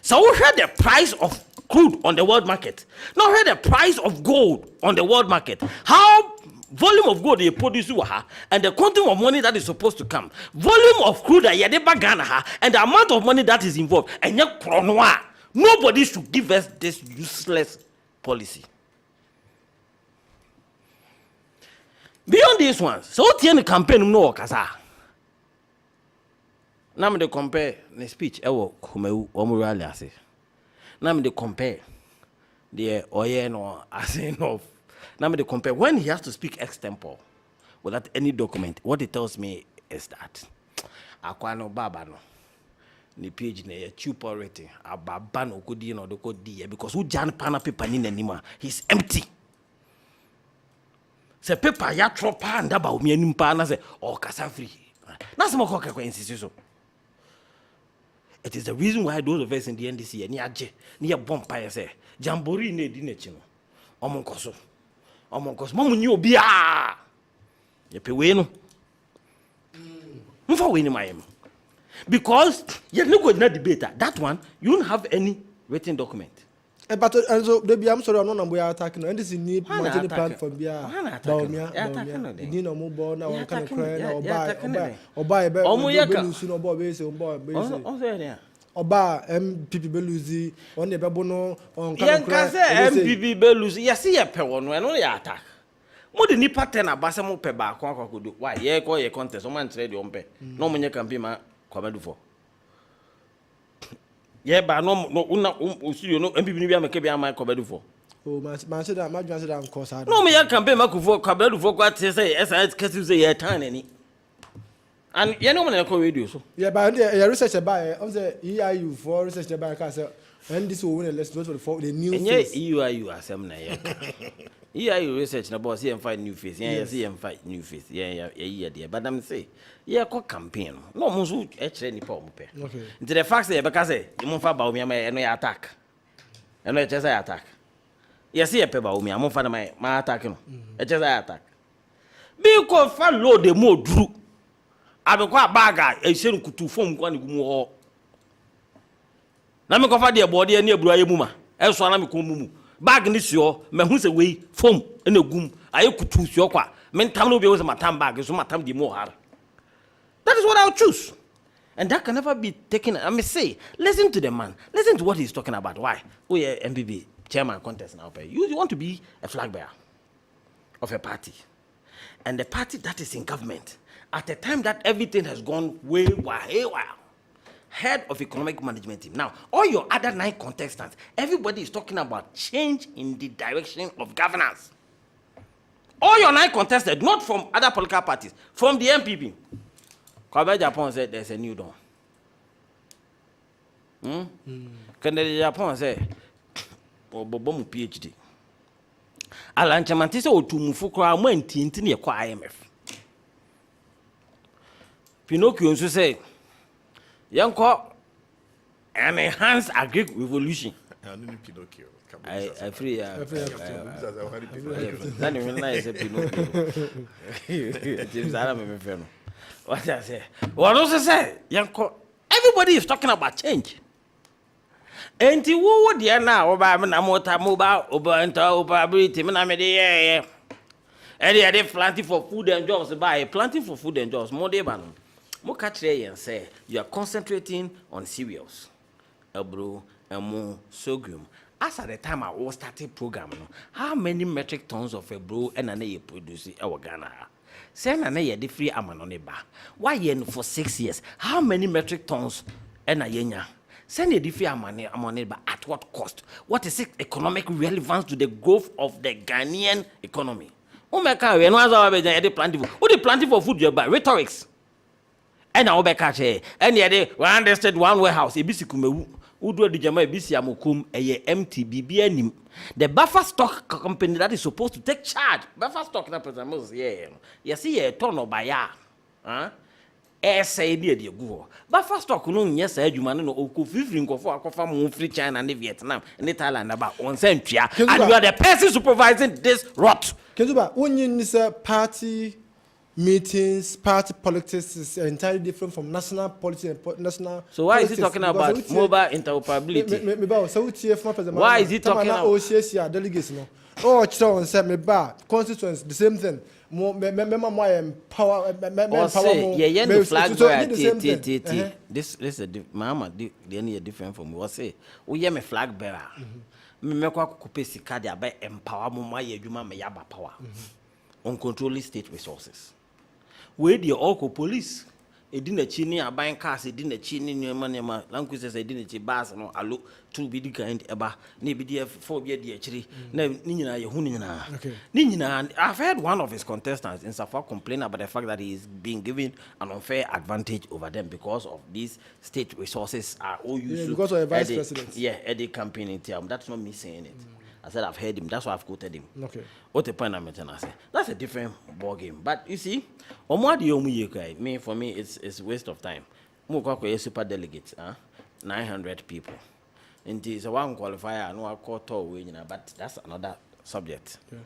Speaker 6: So we heard the price of crude on the world market. Now heard the price of gold on the world market. How volume of gold they produce and the quantum of money that is supposed to come. Volume of crude that Ghana and the amount of money that is involved. And yet, nobody should give us this useless policy. Beyond these ones, so what the campaign no kasa. Now me compare the speech ewo kumeu omurali ase. Now me compare the oye no ase no. Now me compare when he has to speak extempore without any document. What it tells me is that Akwa no baba no. Ni page na chupa rating ababa no kodi no do kodi because who jan pana paper ni nanima he's empty. Se paper ya tropa ndaba o mi anim pa na se o kasa free. Na se mo ko kwa institution. It is the reason why those of us in the NDC ni aje ni ya bompa say jamboree na edi na chi no. Omonkoso mo mu ni obi a. Ye pe we no. Mfa we ni mayem. Because you no go na debate that one you don't have any written document.
Speaker 1: But also I'm sorry I'm not attacking and this is need money platform bia baumia ni no mo bo na won kan kran na oba be lose no bo be say oba MPP be lose on the bebo no on kan kran
Speaker 6: MPP be lose yes ye pe won no ya attack mo de nipa 10 abasa mo pe ba akwakodo why ye ko ye contest o man trade de ompe no mo nya campaign ma kwabadu for. Yeah, but no studio no MPP ni bi amake bi amai Kwabadu for.
Speaker 1: Oh, man say that my say that cause hard.
Speaker 6: No me ya campaign ma for Kwabadu for kwat say SIS Kessben say ye tan ani. And you know na call radio so. Yeah,
Speaker 1: but your research about on say EIU for research about can say and this will win let's go for the new face.
Speaker 6: Yeah, EIU asem na ye. EIU research na boss here find new face. Yeah, see him fight new face. Yeah, there. But I'm say yeah, call campaign. No, mo so e kire ni pa mo pe.
Speaker 1: Okay.
Speaker 6: Into the fact say because say you mo fa ba omi ama no attack. E no e chese attack. Yes, see e pe ba omi am fa na my attack no. E chese attack. Because fa load the mo duru. Abekwa baga e se nkutu fom kwa ni gumu ho. Na me ko fa de body ani aburu aye mu ma. E so na me ko mu. Bag ni sio me hu se we fom na gum aye kutu sio kwa. Me ntam no be wo se matam bag so matam di mo har. That is what I'll choose. And that can never be taken. I may say, listen to the man. Listen to what he's talking about. Why? Oh, yeah, MPP, chairman contest now. You want to be a flag bearer of a party. And the party that is in government, at the time that everything has gone way wild, head of economic management team. Now, all your other 9 contestants, everybody is talking about change in the direction of governance. All your 9 contestants, not from other political parties, from the MPP. Kwabe Japan said there's a new dawn. Kennedy Japan said, Bobomu PhD. Alanchamanti so to Mufukra went into the IMF. Pinocchio also say, Yanko, an enhanced agric revolution.
Speaker 5: Pinocchio.
Speaker 6: I free. That is nice. Pinocchio. James Adam, what I say? What also say, Yanko? Everybody is talking about change. And you would dear now about Namota mobile, operability, Manamede. And they are planting for food and jobs. By planting for food and jobs, more than more catch and say you are concentrating on cereals, ebro, emu, sorghum. As at the time I was starting program, how many metric tons of ebro and an produce our Ghana? Send an a free amanoniba. Why yen for 6 years? How many metric tons and a yenya? Send a different amanoniba at what cost? What is its economic relevance to the growth of the Ghanaian economy? Omeka, we know how they planting for. Who they planting for food? You buy rhetorics. And now back at and yet one understood one warehouse, a bisikume, who do the Jama Bisiamukum, a MTBBN. The buffer stock company that is supposed to take charge. Buffer stock, yeah. You see a ton of buyer. Say, dear go. Buffer stock, no, yes, you man, no, Oku, 15 for Aquafam, free China and Vietnam, and the Thailand about 1 century. And you are the person supervising this rot.
Speaker 1: Kezuba, when you party meetings, party politics is entirely different from national politics and national.
Speaker 6: So why is he talking about mobile interoperability? Why is he talking about
Speaker 1: OCSA delegates? No, oh, Chon said me bad constituents, the same thing. More power.
Speaker 6: Yeah, flag bearer. This is a mama. The only different from what say. We have a flag bearer. Me make Akua Piesie card about empower mama yejuma me yaba power. Uncontrolled state resources. Where the Oko police, a dinner chini, a buying cars, a dinner chini, nema, language says a dinner bars, no, I look to be the kind eba, maybe 4 year actually, Nina, Nina, I've heard one of his contestants in Safa complain about the fact that he is being given an unfair advantage over them because of these state resources are all used
Speaker 1: because of a vice president.
Speaker 6: Yeah, at the campaign in term. That's not me saying it. I said I've heard him. That's why I've quoted him.
Speaker 1: Okay.
Speaker 6: What the point I'm making, I say that's a different ball game. But you see, for me, it's waste of time. Mukako super delegates, 900 people. And it's a one qualifier. I know I call tall, but that's another subject. Yeah.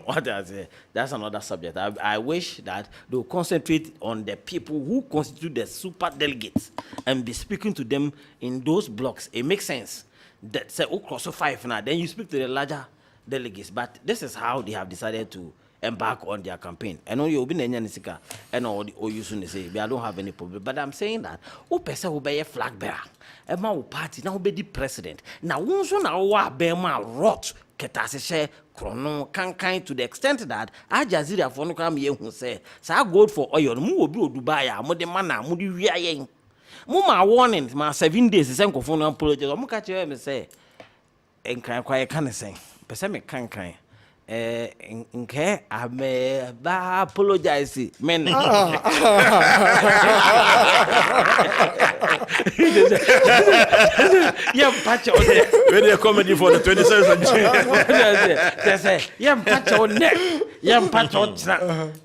Speaker 6: What I say, that's another subject. I wish that they'll concentrate on the people who constitute the super delegates and be speaking to them in those blocks. It makes sense. That say cross 5 now, then you speak to the larger delegates. But this is how they have decided to embark on their campaign. I know you'll be Nisika and all you soon say, I don't have any problem. But I'm saying that who person will be a flag bearer, a man will party, now will be the president. Now, once on our Bema rot, Ketase chrono can kind to the extent that Al Jazeera for no come here who say, so I go for oil, move Dubai, Modemana, Mudi. Muma warning, my 7 days is uncle phone apologies. I'm catch you and say, and quiet can say, Pesamic can kind. In care, I may apologize. Men, yeah, patch on there.
Speaker 5: Very comedy for the 27th.
Speaker 6: They say, yeah, patch on neck, yeah, patch on snap.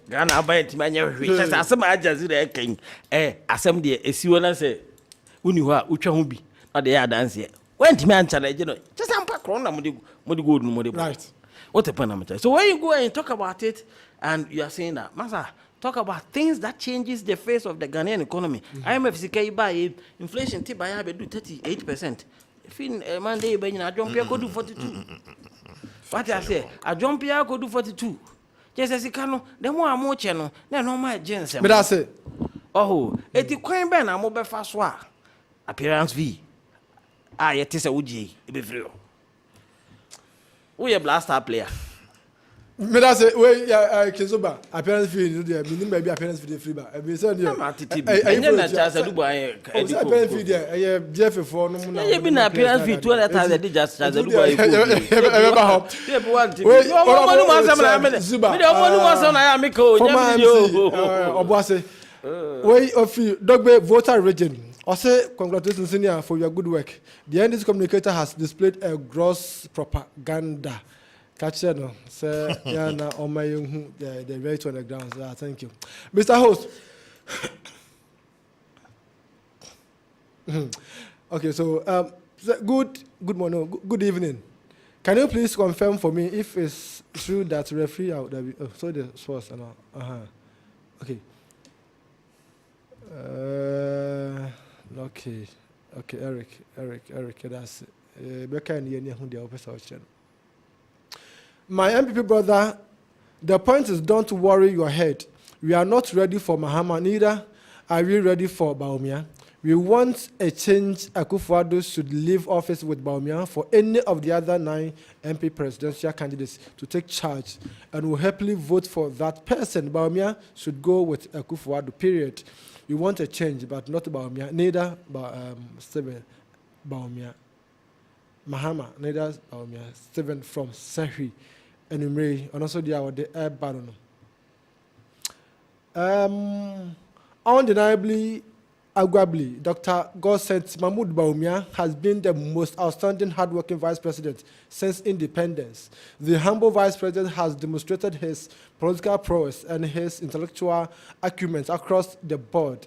Speaker 6: Ghana by it, man, which is some Jazeera king. Assembly, a Siwana say, Uniwa, Uchahubi, or the other dance here. When man challenge, just unpack Rona Modi. Right. What a parameter. So when you go and talk about it, and you are saying that, Master, talk about things that changes the face of the Ghanaian economy. IMF CK by inflation tip by do 38%. Fin Monday by a jump here could do 42. What I say, a jump here could do 42. Just as you can, the more channel, then no my gens.
Speaker 1: But I say,
Speaker 6: oh, it's quite ben, I'm over fast appearance V. Ah, yet is a Uji, be free. We a blaster player.
Speaker 1: But I say, wait, Kezuba, appearance fee, meaning maybe appearance fee free. I be saying,
Speaker 6: appearance fee
Speaker 1: there, Jeff for no more.
Speaker 6: You've been appearance fee 200,000 just as a Dubai.
Speaker 1: Way of Dogbe voter region. I say congratulations, senior, for your good work. The NDC communicator has displayed a gross propaganda. Catch it, no? Say, yeah, now on my the right on the ground. So, thank you, Mr. Host. Okay, so good morning, good evening. Can you please confirm for me if it's true that referee out there? Oh, so the source and okay. Okay, Eric, that's it. My MPP brother, the point is, don't worry your head. We are not ready for Mahama, neither are we ready for Bawumia. We want a change. Akufo-Addo should leave office with Bawumia for any of the other 9 MP presidential candidates to take charge, and will happily vote for that person. Bawumia should go with Akufo-Addo, period. We want a change, but not Bawumia, neither Stephen Bawumia. Mahama, neither Bawumia. Stephen from Sahwi, and Umre, and also the air baron. Undeniably, arguably, Dr. Godsent Mahmoud Bawumia has been the most outstanding, hardworking vice president since independence. The humble vice president has demonstrated his political prowess and his intellectual acumen across the board.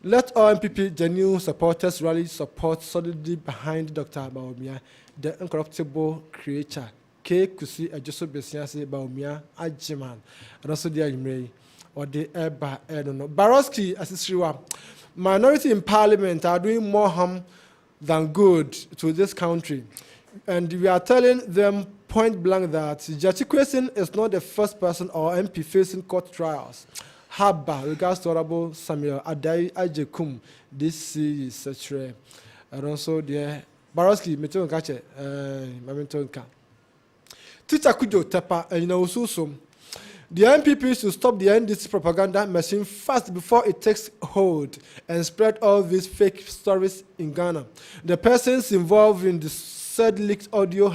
Speaker 1: Let all MPP genuine supporters rally support solidly behind Dr. Bawumia, the incorruptible creator. K. Kusi Ejoso Besiase Bawumia Ajiman, and also the Imrei, or the Eba Edono. Baroski Asisriwa. Minority in parliament are doing more harm than good to this country. And we are telling them point blank that Jachi Kwesin is not the first person or MP facing court trials. Haba, regards to Honorable Samuel Adai Ajekum, this is such a, and also the Baroski, Meton Kache, Mamentonka. Teacher Kujo Tepa, and you know, so. The MPP should stop the NDC propaganda machine fast before it takes hold and spread all these fake stories in Ghana. The persons involved in the said leaked audio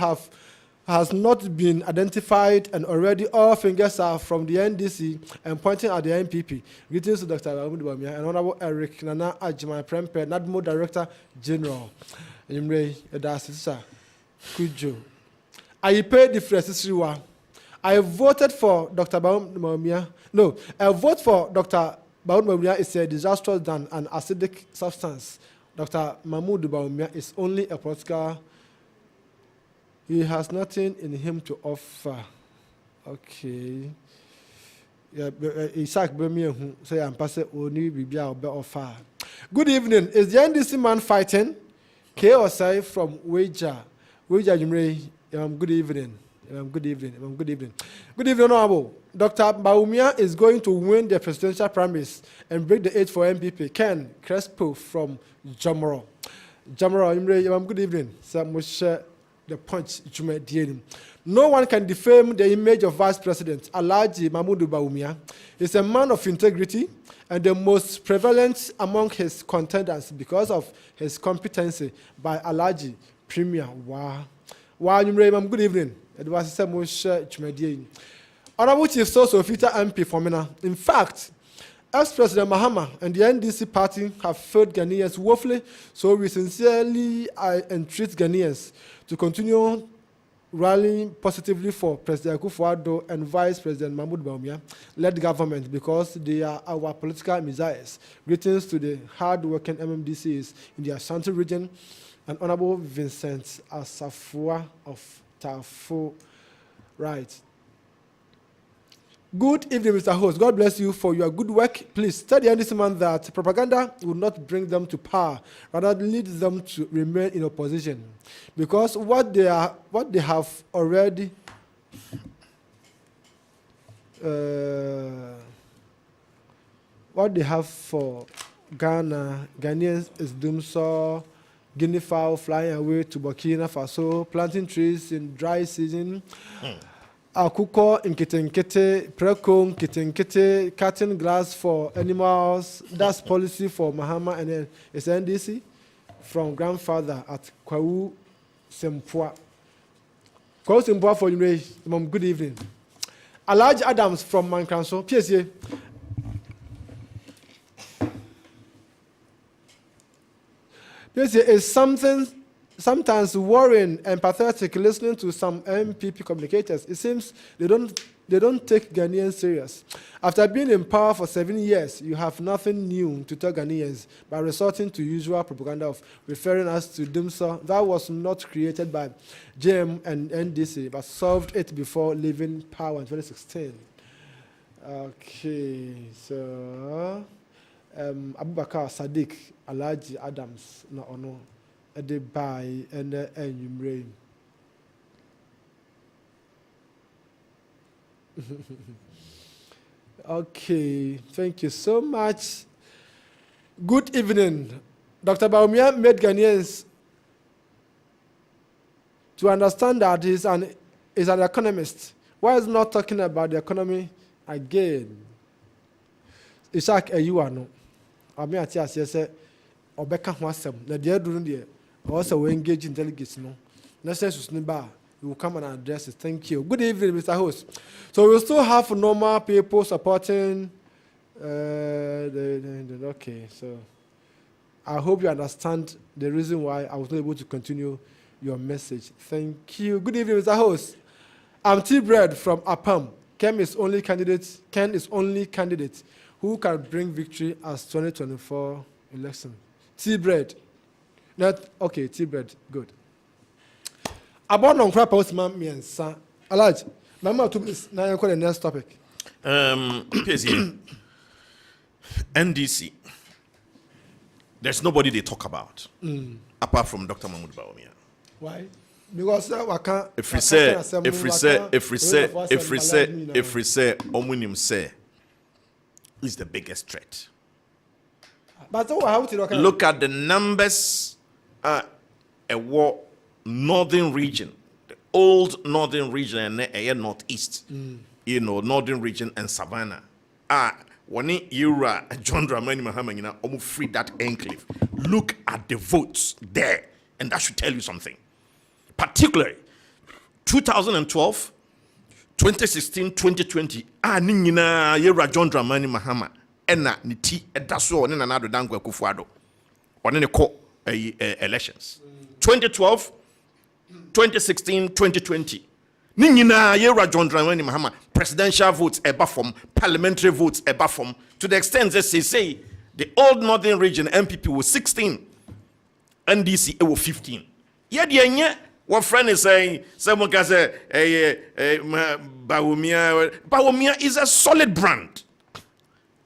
Speaker 1: has not been identified, and already all fingers are from the NDC and pointing at the MPP. Greetings to Dr. Mahmoud Bawumia and Honorable Eric Nana Ajimai Prempe, NADMO Director General. Imre Edasisa Kujo. I paid the Fresisiwa. I voted for Dr. Bawumia. No, a vote for Dr. Bawumia is a disastrous than an acidic substance. Dr. Mahmoud Bawumia is only a political. He has nothing in him to offer. Okay. Isaac Bemia say I'm passing only Bibia or offer. Good evening. Is the NDC man fighting? K or say from Wager. Wager Jimre. Good evening. Good evening. Good evening, Honorable. Dr. Bawumia is going to win the presidential primaries and break the age for MPP. Ken Crespo from Jamoro. Good evening. The punch. No one can defame the image of Vice President Alhaji Mahmoud Bawumia. He's a man of integrity and the most prevalent among his contenders because of his competency by Alhaji Premier. Wow, good evening. It was a Honorable Chief Sosofita MP Formina. In fact, ex-President Mahama and the NDC party have failed Ghanaians woefully, so we sincerely entreat Ghanaians to continue rallying positively for President Akufo-Addo and Vice President Mahmoud Bawumia-led government because they are our political messiahs. Greetings to the hard-working MMDCs in the Ashanti region and Honorable Vincent Asafua of Tafo. Right. Good evening, Mr. Host. God bless you for your good work. Please tell the NDC man that propaganda will not bring them to power, rather lead them to remain in opposition. Because what they have already what they have for Ghanaians is doomsaw, guinea fowl flying away to Burkina Faso, planting trees in dry season, Akuko in Kitenkete, Preko Kitenkete, cutting grass for animals. That's policy for Mahama, and then it's NDC from grandfather at Kwawu Sempua. Kwawu Sempua for you, Mom. Good evening. Alhaji Adams from Mankanso, Piesie. This is something sometimes worrying and pathetic listening to some MPP communicators. It seems they don't take Ghanaians serious. After being in power for 7 years, you have nothing new to tell Ghanaians by resorting to usual propaganda of referring us to DIMSA that was not created by JM and NDC, but solved it before leaving power in 2016. Okay, so Abubakar Sadiq Alhaji Adams na ono ede bai ene enyumre. Okay, thank you so much. Good evening. Dr. Baumia made Ghanaians to understand that he's an economist. Why is he not talking about the economy again? Isaac Eyuano. Ami ati ase se obeka ho asem. Na de aduru de also we engage in delegates no. Na sense ni ba. You will come and address it. Thank you. Good evening, Mr. Host. So we still have normal people supporting. Okay, so I hope you understand the reason why I was not able to continue your message. Thank you. Good evening, Mr. Host. I'm T-Bread from Apam. Ken is only candidate who can bring victory as 2024 election. T-Bread. Not okay. T-Bread. Good. About non-crap postman means Alaj. Mama, to now you call the next topic.
Speaker 5: Piesie, NDC. There's nobody they talk about apart from Dr. Mahmoud Bawumia.
Speaker 1: Why? Because
Speaker 5: if we say Omunim say is the biggest threat.
Speaker 1: But how to
Speaker 5: look at the numbers a war northern region, the old northern region and northeast, northern region and Savannah. When you John Dramani Mahama, almost free that enclave. Look at the votes there, and that should tell you something. Particularly 2012, 2016, 2020. Nina Yura John Dramani Mahama, Enna Niti, Edaso, and another Dango Kufuado, or any elections. 2012. 2016, 2020. Nina Yera John Dramani Mahama, presidential votes eba from, parliamentary votes eba from. To the extent that they say the old northern region MPP was 16, NDC it was 15. Yet what friend is saying, someone can say Bawumia is a solid brand.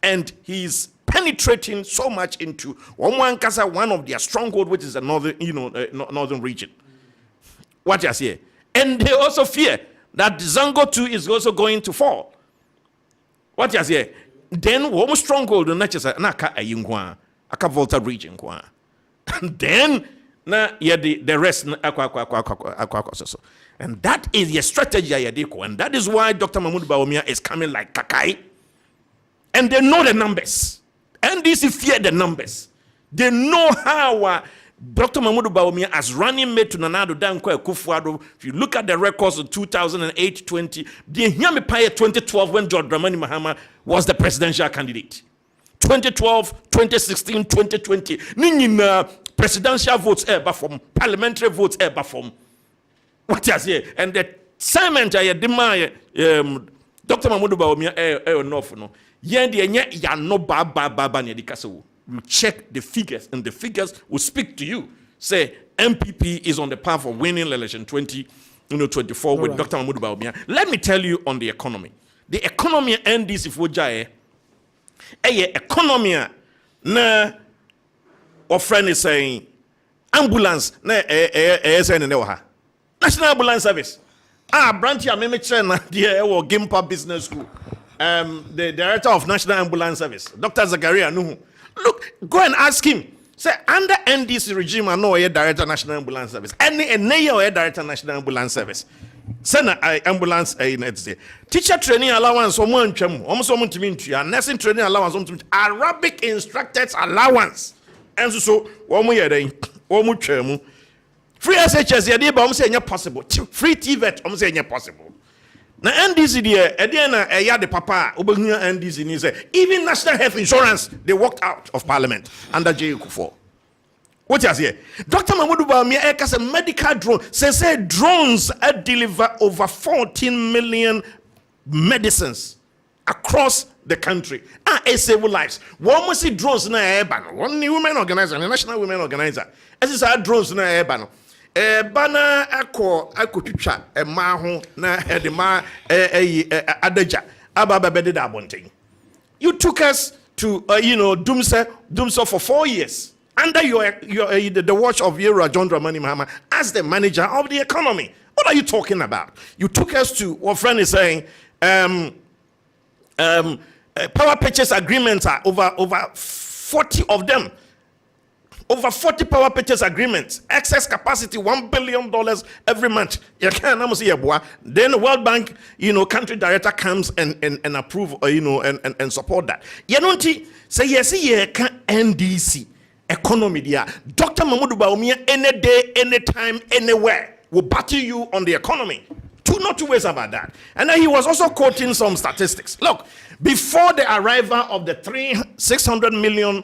Speaker 5: And he's penetrating so much into one of their stronghold, which is the northern, northern region. What you say? And they also fear that Zango 2 is also going to fall. What you say? Then one stronghold in Naka Ayungwa, Aka Volta region. And then the rest and that is the strategy and that is why Dr. Mahmoud Bawumia is coming like Kakai. And they know the numbers. And this fear the numbers. They know how Dr. Mahmoud Bawumia as running mate to Nanado Danko Kufuado. If you look at the records of 2008-20, they hear me pay 2012 when John Dramani Mahama was the presidential candidate. 2012, 2016, 2020. Nina presidential votes ever from parliamentary votes ever from. What you say? And the assignment I demand Dr. Mahmoud Bawumia no. You check the figures, and the figures will speak to you. Say MPP is on the path of winning election 2024 with Dr. Mahmoud Bawumia. Let me tell you on the economy. The economy and this if we economy na our friend is saying ambulance na National Ambulance Service. Branch ya meme na there or Gimpa Business School. The director of National Ambulance Service, Dr. Zakaria Nuhu. Look, go and ask him. Say, under NDC regime, I know a director National Ambulance Service. Any director National Ambulance Service. Send ambulance teacher training allowance, almost nursing training allowance, Arabic instructors allowance. And so, one more free SHS, I'm saying possible. Free TVET, I'm saying possible. Now NDC the papa NDC even National Health Insurance they walked out of Parliament under J. Kufuor. What you say? Dr. Mahmoud Bawumia has a medical drone. Say drones deliver over 14 million medicines across the country. It save lives. One must see drones na airban. One new women organizer, the National Women Organizer. As is our drones na airban. Bana ako tucha maho na de ma adaja ababa bededa abonting. You took us to Dumsa for 4 years under the watch of Yera John Dramani Mahama as the manager of the economy. What are you talking about? You took us to what friend is saying. Power purchase agreements are over 40 of them. Over 40 power purchase agreements, excess capacity, $1 billion every month. You can't see a boy. Then the World Bank, country director comes and approve, and support that. You don't say yes, NDC economy there. Dr. Mahmoud Bawumia, any day, anytime, anywhere will battle you on the economy. Not two ways about that. And then he was also quoting some statistics. Look, before the arrival of the $600 million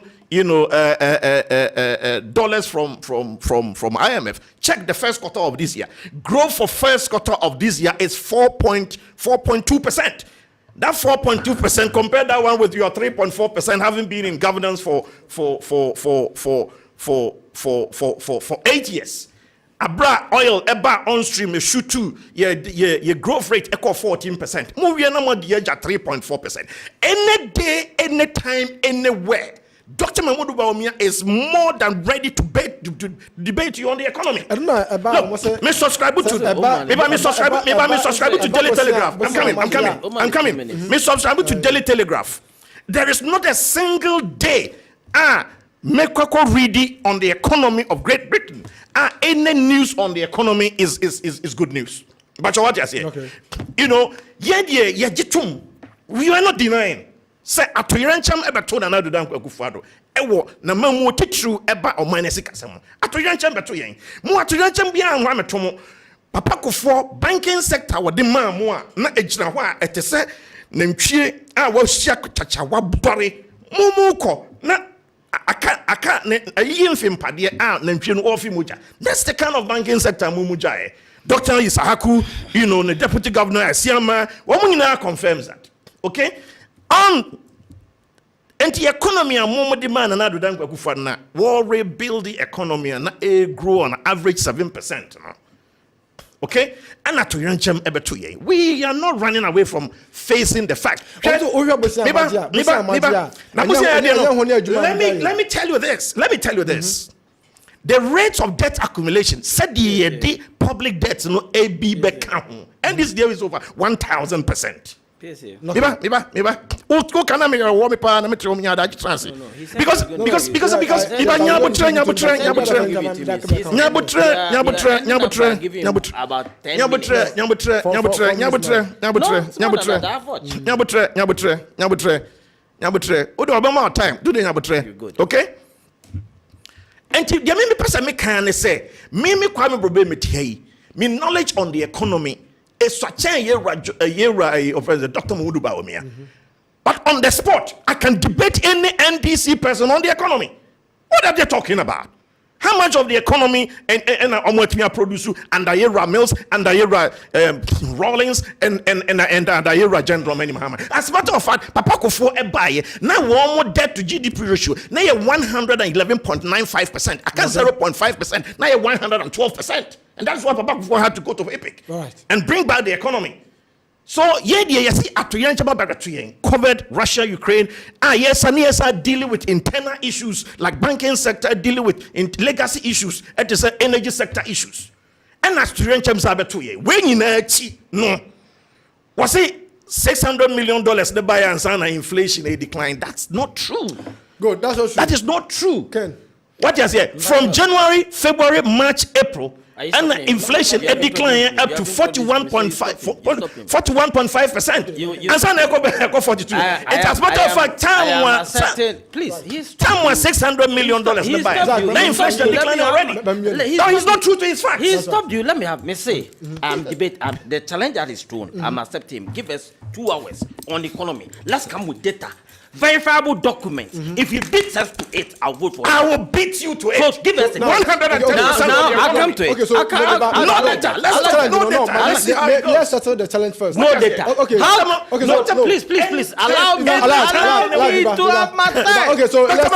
Speaker 5: dollars from IMF, check the first quarter of this year. Growth for first quarter of this year is 4.2%. That 4.2%, compare that one with your 3.4% having been in governance for 8 years. Abra oil eba on stream shoot to your growth rate equal 14%. Move your number the edge at 3.4%. Any day, anytime, anywhere. Dr. Mahmoud Bawumia is more than ready to debate you on the economy.
Speaker 1: I don't know about
Speaker 5: look, me subscribe to Daily Telegraph. I'm coming. Me subscribe to Daily Telegraph. There is not a single day make ready on the economy of Great Britain. Any news on the economy is good news. But what you say? Okay. We are not denying. Say atoyancham eba to na do dan Akufo-Addo. Ewo na mamu titru eba o minus kasam. Atoyancham beto yen. Mu atoyancham bia anwa metomo. Papa Akufo banking sector wo de mamu a na ejina ho a etese na ntwie a wo hia chacha wa bore. Mumu ko na aka ne ayimfim pade a na ntwie no ofi moja. That's the kind of banking sector mumu jae. Dr. Isahaku, the deputy governor Asiama, wo nyina confirms that. Okay? And the economy and more demand and do than Akufo-Addo will rebuild the economy and grow on average 7%. Okay? And we are not running away from facing the fact. Let me tell you this. The rates of debt accumulation said the public debt no AB become and this year is over 1,000%. Piesie. Because okay. And the person me can say, me kwame brobe me tie. Me knowledge on the economy is such a year of Dr. Mahmoud Bawumia. But on the spot, I can debate any NDC person on the economy. What are they talking about? How much of the economy and produce under Yera Mills, under Yera Rawlings, and under Yera General Many Muhammad? As a matter of fact, Papa Akufo ebaye now one more debt to GDP ratio. Now you're 111.95%. I can't 0.5%. Now you're 112%. And that's why Papa Akufo had to go to EPIC and bring back the economy. So covered Russia, Ukraine. Yes, are dealing with internal issues like banking sector, dealing with legacy issues, and energy sector issues. And as to when you no, was it $600 million the buy and sign inflation a decline? That's not true.
Speaker 1: Good, that's not true.
Speaker 5: That is not true.
Speaker 1: Ken.
Speaker 5: What you say? From January, February, March, April. And inflation a decline up to 41.5%. And some go 42. And as a matter of fact, time was $600 million. The inflation decline already. No, he's not true to his facts.
Speaker 6: He stopped you. Let me have me say. Debate the challenge that is thrown. I'm accepting him. Give us 2 hours on the economy. Let's come with data. verifiable documents. If he beats us to it, I'll vote for him.
Speaker 5: I will beat you to it.
Speaker 6: So give us
Speaker 5: 110%.
Speaker 6: Now I'll come to it.
Speaker 1: Okay, so
Speaker 5: No data.
Speaker 1: Let's settle the challenge first.
Speaker 6: No data.
Speaker 1: Okay. Okay,
Speaker 6: No,
Speaker 1: so
Speaker 6: please, allow me to have my time.
Speaker 1: Okay, so let's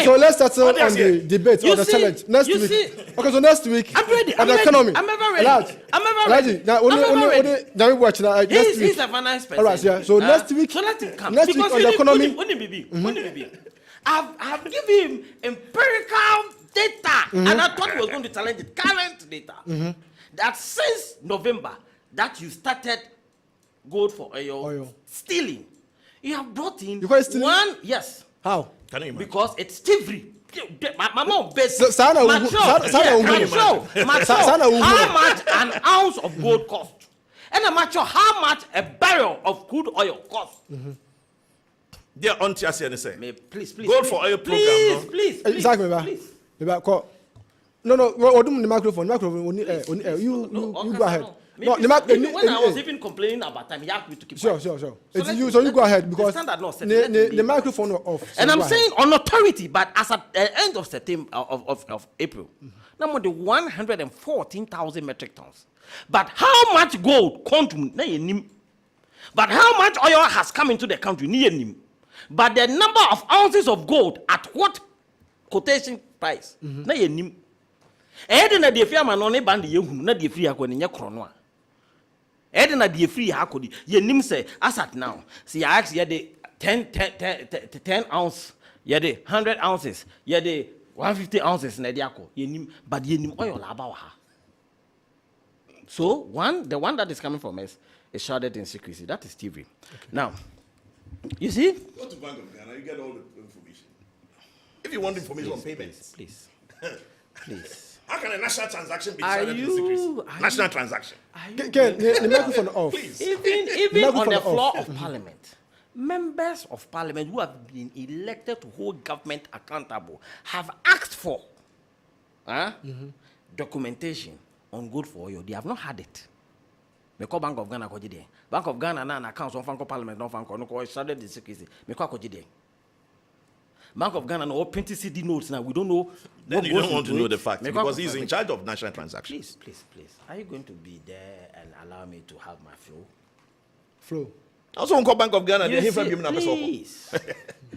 Speaker 1: so let's settle on the debate on the challenge next week. Okay, so next week
Speaker 6: I'm ready.
Speaker 1: on the economy.
Speaker 6: I'm ever ready.
Speaker 1: Now we watch next
Speaker 6: He's
Speaker 1: week.
Speaker 6: a finance person.
Speaker 1: All right, yeah. So next week,
Speaker 6: so let him come.
Speaker 1: Next week
Speaker 6: Because
Speaker 1: on the economy.
Speaker 6: I've given him empirical data, and I thought he was going to challenge it. Current data that since November that you started gold for oil stealing, you have brought in one. Yes.
Speaker 1: How?
Speaker 5: Can you imagine?
Speaker 6: Because it's thievery. My mom best.
Speaker 1: How much
Speaker 6: an ounce of gold cost, and I'm not sure how much a barrel of crude oil costs.
Speaker 5: Dear Auntie Asiane say.
Speaker 6: Please.
Speaker 5: Gold for oil program.
Speaker 6: Please.
Speaker 1: Exactly, No, what do the microphone? You go ahead.
Speaker 6: No, when I was even complaining about time, he asked me to keep quiet.
Speaker 1: Sure. So you go ahead because the microphone off. So
Speaker 6: and I'm saying on authority, but as at the end of September of April, now the 114,000 metric tons. But how much gold but how much oil has come into the country? But the number of ounces of gold at what quotation price? Na the free man on band na the free akoni nya krono a na the free hakodi ye nim say as at now see I ask ye the 10 ounce ye the 100 ounces ye the 150 ounces na the akọ ye nim but ye nim oil aba wa ha. So the one that is coming from us is shrouded in secrecy. That is TV. Okay. Now you see,
Speaker 5: go to Bank of Ghana, you get all the information. If you want information on payments,
Speaker 6: please.
Speaker 5: How can a national transaction be shrouded in secrecy? National transaction.
Speaker 1: The microphone off.
Speaker 5: Please.
Speaker 6: Even on the floor of Parliament, members of Parliament who have been elected to hold government accountable have asked for documentation on gold for oil. They have not had it. Me call Bank of Ghana ko jide. Bank of Ghana na accounts on Fanko Parliament no Fanko no ko shrouded in secrecy. Me call ko jide. Bank of Ghana no 20 CD notes now. We don't know.
Speaker 5: Then you don't want to know the facts because he's in charge of national transactions.
Speaker 6: Please. Are you going to be there and allow me to have my
Speaker 1: flow?
Speaker 5: Also, on Bank of Ghana, they hear from him.
Speaker 6: Please.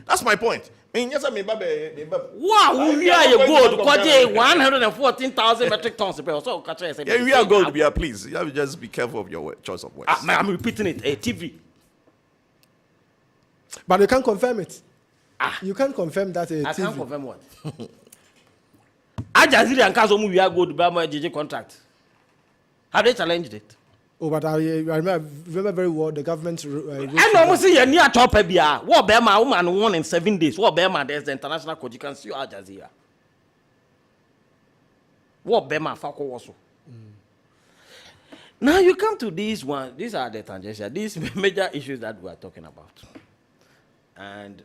Speaker 5: That's my point. I mean, yes, I mean,
Speaker 6: wow, we are gold. 114,000 metric tons. So,
Speaker 5: yeah, we are gold. We are please. You have to just be careful of your choice of words.
Speaker 6: I'm repeating it. TV.
Speaker 1: But you can't confirm it. You can't confirm that.
Speaker 6: I can't confirm what. Al Jazeera and Kazomu, we are gold. Bama JJ contract. Have they challenged it?
Speaker 1: Oh, but I remember very well the government.
Speaker 6: I know see a near top Ebia. What Bema woman won in 7 days. What Bema there's the international court. You can see Al Jazeera. What Bema Fako also. Now you come to these one. These are the tangential. These major issues that we are talking about. And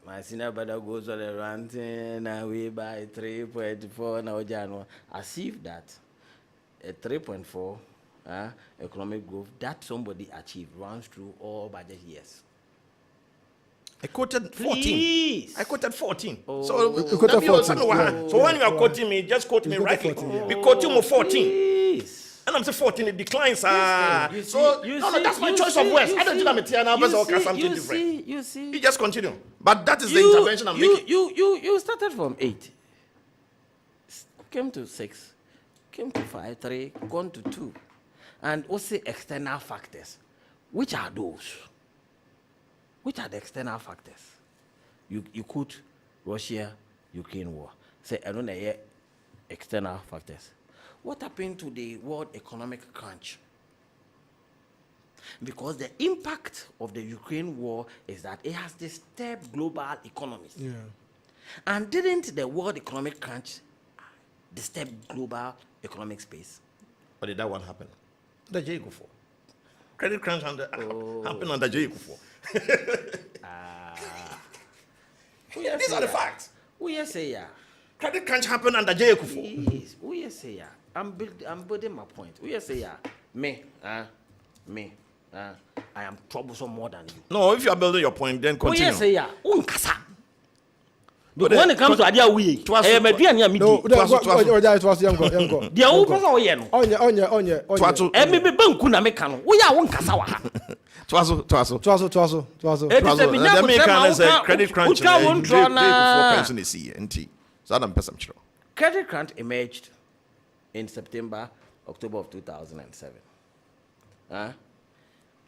Speaker 6: my senior brother goes on a ranting and we buy 3.4 now January. As if that a 3.4 economic growth that somebody achieved runs through all budget years.
Speaker 5: I quoted 14.
Speaker 6: Please.
Speaker 5: I quoted 14.
Speaker 6: Oh.
Speaker 1: So
Speaker 5: when you are quoting me, just quote me rightly. We quote you 14.
Speaker 6: Please.
Speaker 5: And I'm saying 14, it declines. That's my choice of words. I don't think I'm a TNA or something different.
Speaker 6: You see.
Speaker 5: You just continue. But that is the intervention I'm making.
Speaker 6: You started from 8. Came to 6. Came to 5, 3, gone to 2. And also external factors. Which are those? Which are the external factors? You could Russia-Ukraine war. Say, I don't know external factors. What happened to the world economic crunch? Because the impact of the Ukraine war is that it has disturbed global economies.
Speaker 1: Yeah.
Speaker 6: And didn't the world economic crunch disturb global economic space?
Speaker 5: But did that one happen? The J go for. Credit crunch happened under J go for. These are the facts.
Speaker 6: Who you say yeah?
Speaker 5: Credit crunch happened under J go for.
Speaker 6: Yes. Who you say yeah? I'm building my point. Who you say yeah? Me. I am troublesome more than you.
Speaker 5: No, if you are building your point, then continue.
Speaker 6: Yes, yeah. Unkasa. But when it comes to idea, we. No,
Speaker 1: it was young.
Speaker 6: The old person,
Speaker 1: Onye.
Speaker 6: Maybe Bankuna Mekano. We are unkasa.
Speaker 5: Twazo.
Speaker 6: The
Speaker 5: American said credit crunch. Credit
Speaker 6: crunch emerged in October of 2007.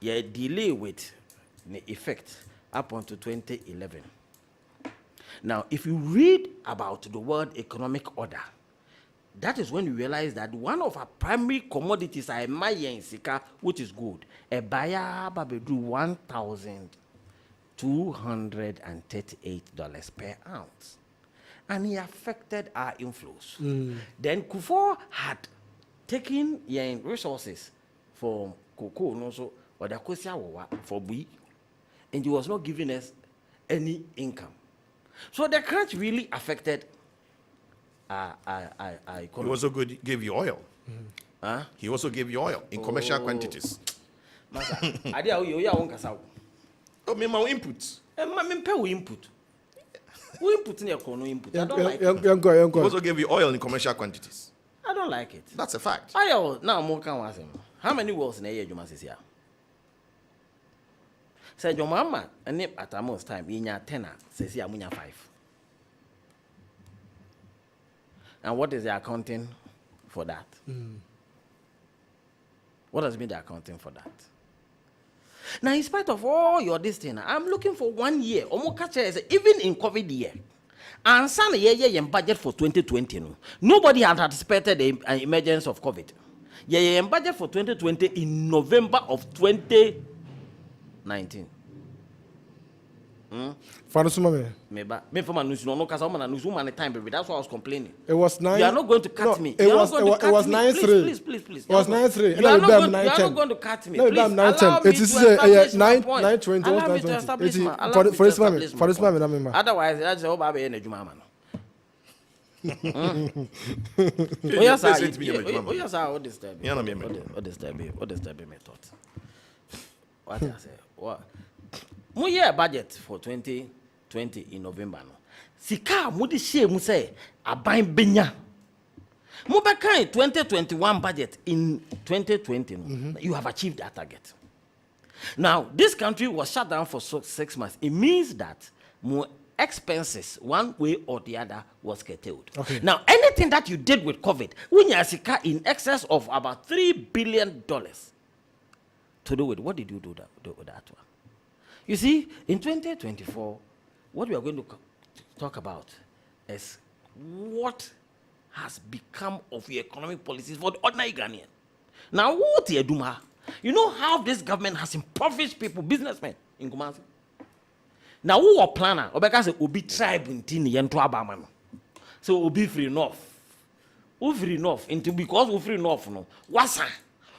Speaker 6: Yeah, delay with the effect up until 2011. Now, if you read about the world economic order, that is when you realize that one of our primary commodities are maya and sika, which is gold. A buyer do $1,238 per ounce. And he affected our inflows. Then Kufuor had taken resources from cocoa and also for bui, and he was not giving us any income. So the crunch really affected our economy.
Speaker 5: He also gave you oil. He also gave you oil in commercial quantities.
Speaker 6: I did you
Speaker 5: oh, me my input.
Speaker 6: Input. We input in your input. I don't like it.
Speaker 5: He also gave you oil in commercial quantities.
Speaker 6: I don't like it.
Speaker 5: That's a fact.
Speaker 6: Now more can was him. How many wells in a year you must say? Say your mama and nip at a most time in your tenor says ya 5. And what is the accounting for that? What does mean the accounting for that? Now, in spite of all your this thing, I'm looking for 1 year. Even in COVID year, and some year budget for 2020. Nobody had anticipated the emergence of COVID. Budget for 2020 in November of 2019.
Speaker 1: That's why
Speaker 6: I was complaining.
Speaker 1: It was 9.
Speaker 6: You are not going to cut me.
Speaker 1: It was 9-3.
Speaker 6: Please.
Speaker 1: It was 9-3.
Speaker 6: You are not going to cut me.
Speaker 1: No,
Speaker 6: Please allow
Speaker 1: it
Speaker 6: me
Speaker 1: is
Speaker 6: to establish my point.
Speaker 1: 9-20.
Speaker 6: Allow me to establish my point. Otherwise, that's all about being a Juma man. Yes, what disturbing my thoughts. What I say? What? Mo year budget for 2020 in November no. Sika mo di share mo say aban benya. Mo be kan 2021 budget in 2020 no. You have achieved that target. Now, this country was shut down for 6 months. It means that more expenses, one way or the other, was curtailed.
Speaker 1: Okay.
Speaker 6: Now, anything that you did with COVID, when you sika in excess of about $3 billion to do with, what did you do with that one? You see, in 2024, what we are going to talk about is what has become of your economic policies for the ordinary Ghanaian. Now, what you do, you know how this government has impoverished people, businessmen in Kumasi. Now, who are planner? Obeka say obi tribe in yento abamano. So obi free enough. Who free enough? Into because who free enough no. Wasa.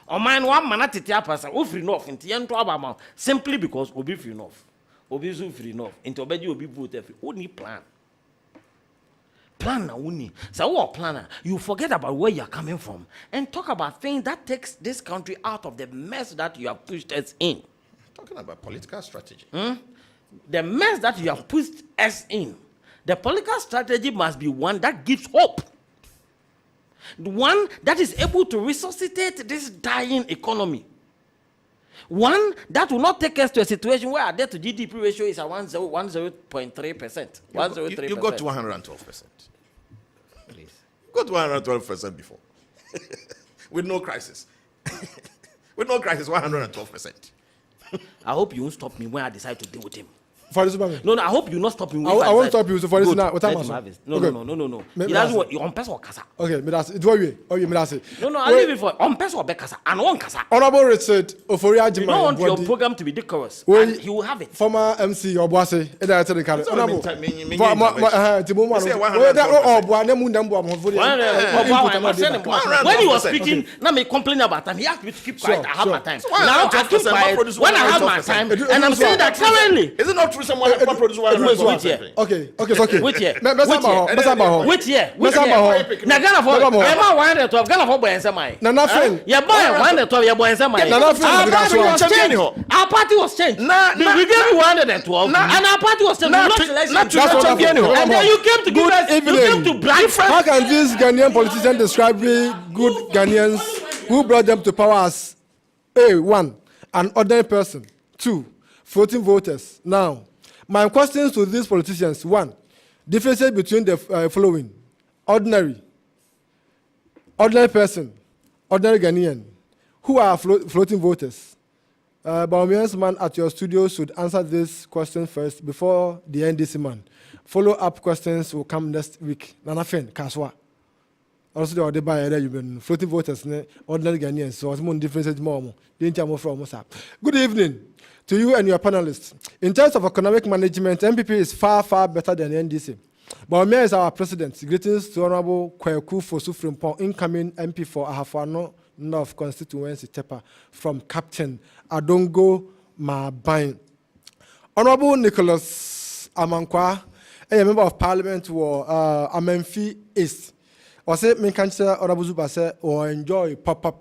Speaker 6: O man one man atitia pasa. Who free enough into yento abamano. Simply because obi free enough. Obi so free enough. Into obeji obi vote free. Who need plan? Plan na uni. So who are planner? You forget about where you are coming from and talk about things that takes this country out of the mess that you have pushed us in.
Speaker 5: Talking about political strategy.
Speaker 6: The mess that you have pushed us in, the political strategy must be one that gives hope. The one that is able to resuscitate this dying economy. One that will not take us to a situation where our debt to GDP ratio is at 1.3%.
Speaker 5: You got to 112%.
Speaker 6: Please.
Speaker 5: You got to 112% before. With no crisis. With no crisis, 112%.
Speaker 6: I hope you won't stop me when I decide to deal with him.
Speaker 1: For this moment.
Speaker 6: No, I hope you not stop me.
Speaker 1: I won't stop you. So for this now, what time?
Speaker 6: No. He doesn't want you on person or kasa.
Speaker 1: Okay, me that's it. Do you? Oh, you me that's it.
Speaker 6: No, I leave it for on person or be kasa and on kasa.
Speaker 1: Honorable Richard Oforia Jima.
Speaker 6: You don't want your program to be decorous. And he will have it.
Speaker 1: Former MC Obuase. Director the carry. Honorable.
Speaker 6: When he was speaking, now me complaining about time. He asked me to keep quiet. I have my time. Now I keep quiet when I have my time, and I'm saying that currently.
Speaker 5: Is it not true? produce one. Produce one.
Speaker 6: Which year?
Speaker 1: Okay.
Speaker 6: Which year?
Speaker 1: Which year?
Speaker 6: Na Ghana for Ghana 112. Ghana for boy and samai.
Speaker 1: Nana friend.
Speaker 6: Your boy 112. Your boy and samai. Our party was changed. We gave you 112, and our party was changed. And then you came to give us. You came to blind friends.
Speaker 1: How can these Ghanaian politicians describe the good Ghanaians who brought them to power as one, an ordinary person, 2, floating voters? Now, my questions to these politicians: 1, differences between the following: ordinary person, ordinary Ghanaian, who are floating voters. Baumians man at your studio should answer this question first before the NDC man. Follow-up questions will come next week. Nana Fen, Kaswa. Also, the other buyer you've been floating voters, ordinary Ghanaians, so it's more differences more. Good evening to you and your panelists. In terms of economic management, MPP is far, far better than NDC. Baumia is our president. Greetings to Honorable Kweku Fosu-Frimpong, incoming MP for Ahafano North Constituency Tepa, from Captain Adongo Mabain. Honorable Nicholas Amankwa, a member of Parliament for Amenfi East. Or say, me can't say Honorable Zuba say, or enjoy papa.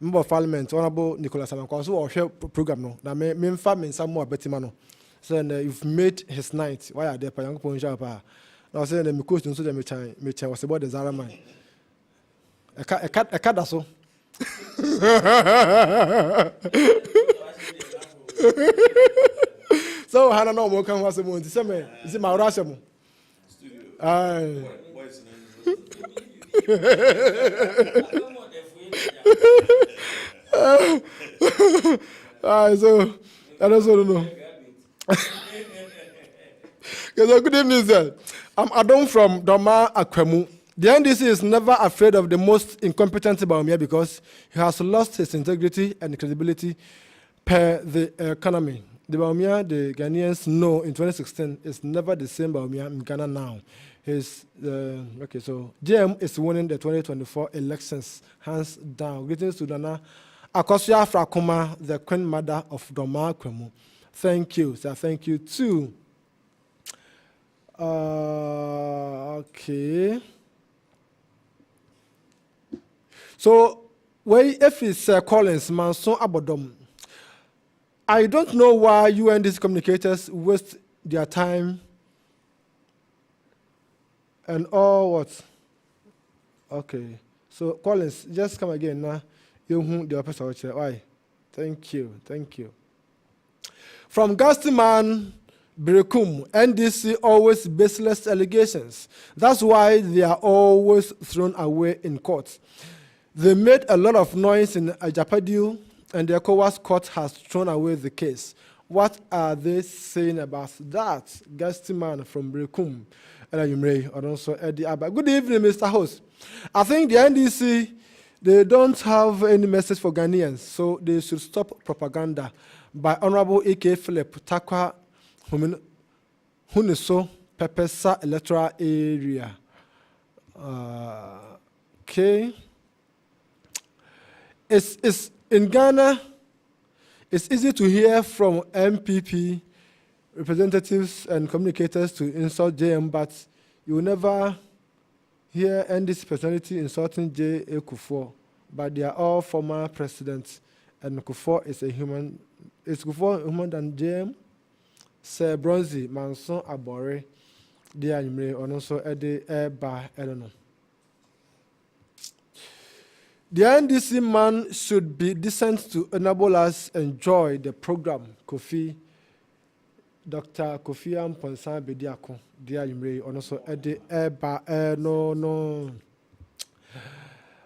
Speaker 1: Member of Parliament, Honorable Nicholas Amankwa, so or share program no. Na me family some more betimano. So you've made his night. Why are there? Young Ponja pa. Now say me coach so them me was about the Zara man. A cat so. So Hannah no more come was a moon. Is it my Rashamu? So I don't know. Good evening, sir. I'm Adon from Doma Akwemu. The NDC is never afraid of the most incompetent Baumia because he has lost his integrity and credibility per the economy. The Baumia the Ghanaians know in 2016 is never the same Baumia in Ghana now. Okay, so JM is winning the 2024 elections, hands down. Greetings to Nana Akosua Frakuma, the Queen Mother of Doma Akwemu. Thank you, sir. Thank you too. Okay. So, if it's Collins, Manson Abodom, I don't know why you and these communicators waste their time and all what. Okay. So, Collins, just come again now. You the opposite. Why? Thank you. From Gastiman Brekum, NDC always baseless allegations. That's why they are always thrown away in court. They made a lot of noise in Ajapadiu, and the ECOWAS court has thrown away the case. What are they saying about that? Gastiman from Brekum. Good evening, Mr. Host. I think the NDC, they don't have any message for Ghanaians, so they should stop propaganda by Honorable A.K. Philip Takwa Huniso Pepesa electoral area. Okay. It's in Ghana, it's easy to hear from MPP representatives and communicators to insult JM, but you will never hear NDC personality insulting J.A. Kufuor. But they are all former presidents, and Kufuor is a human. Is Kufuor human than JM? Sir Bronzy, Manson Abore, dear Imre, and also Eddie Eba, I don't know. The NDC man should be decent to enable us enjoy the program. Dr. Kofi Amponsan Bediako, dear Imre, and also Eddie Eba, no.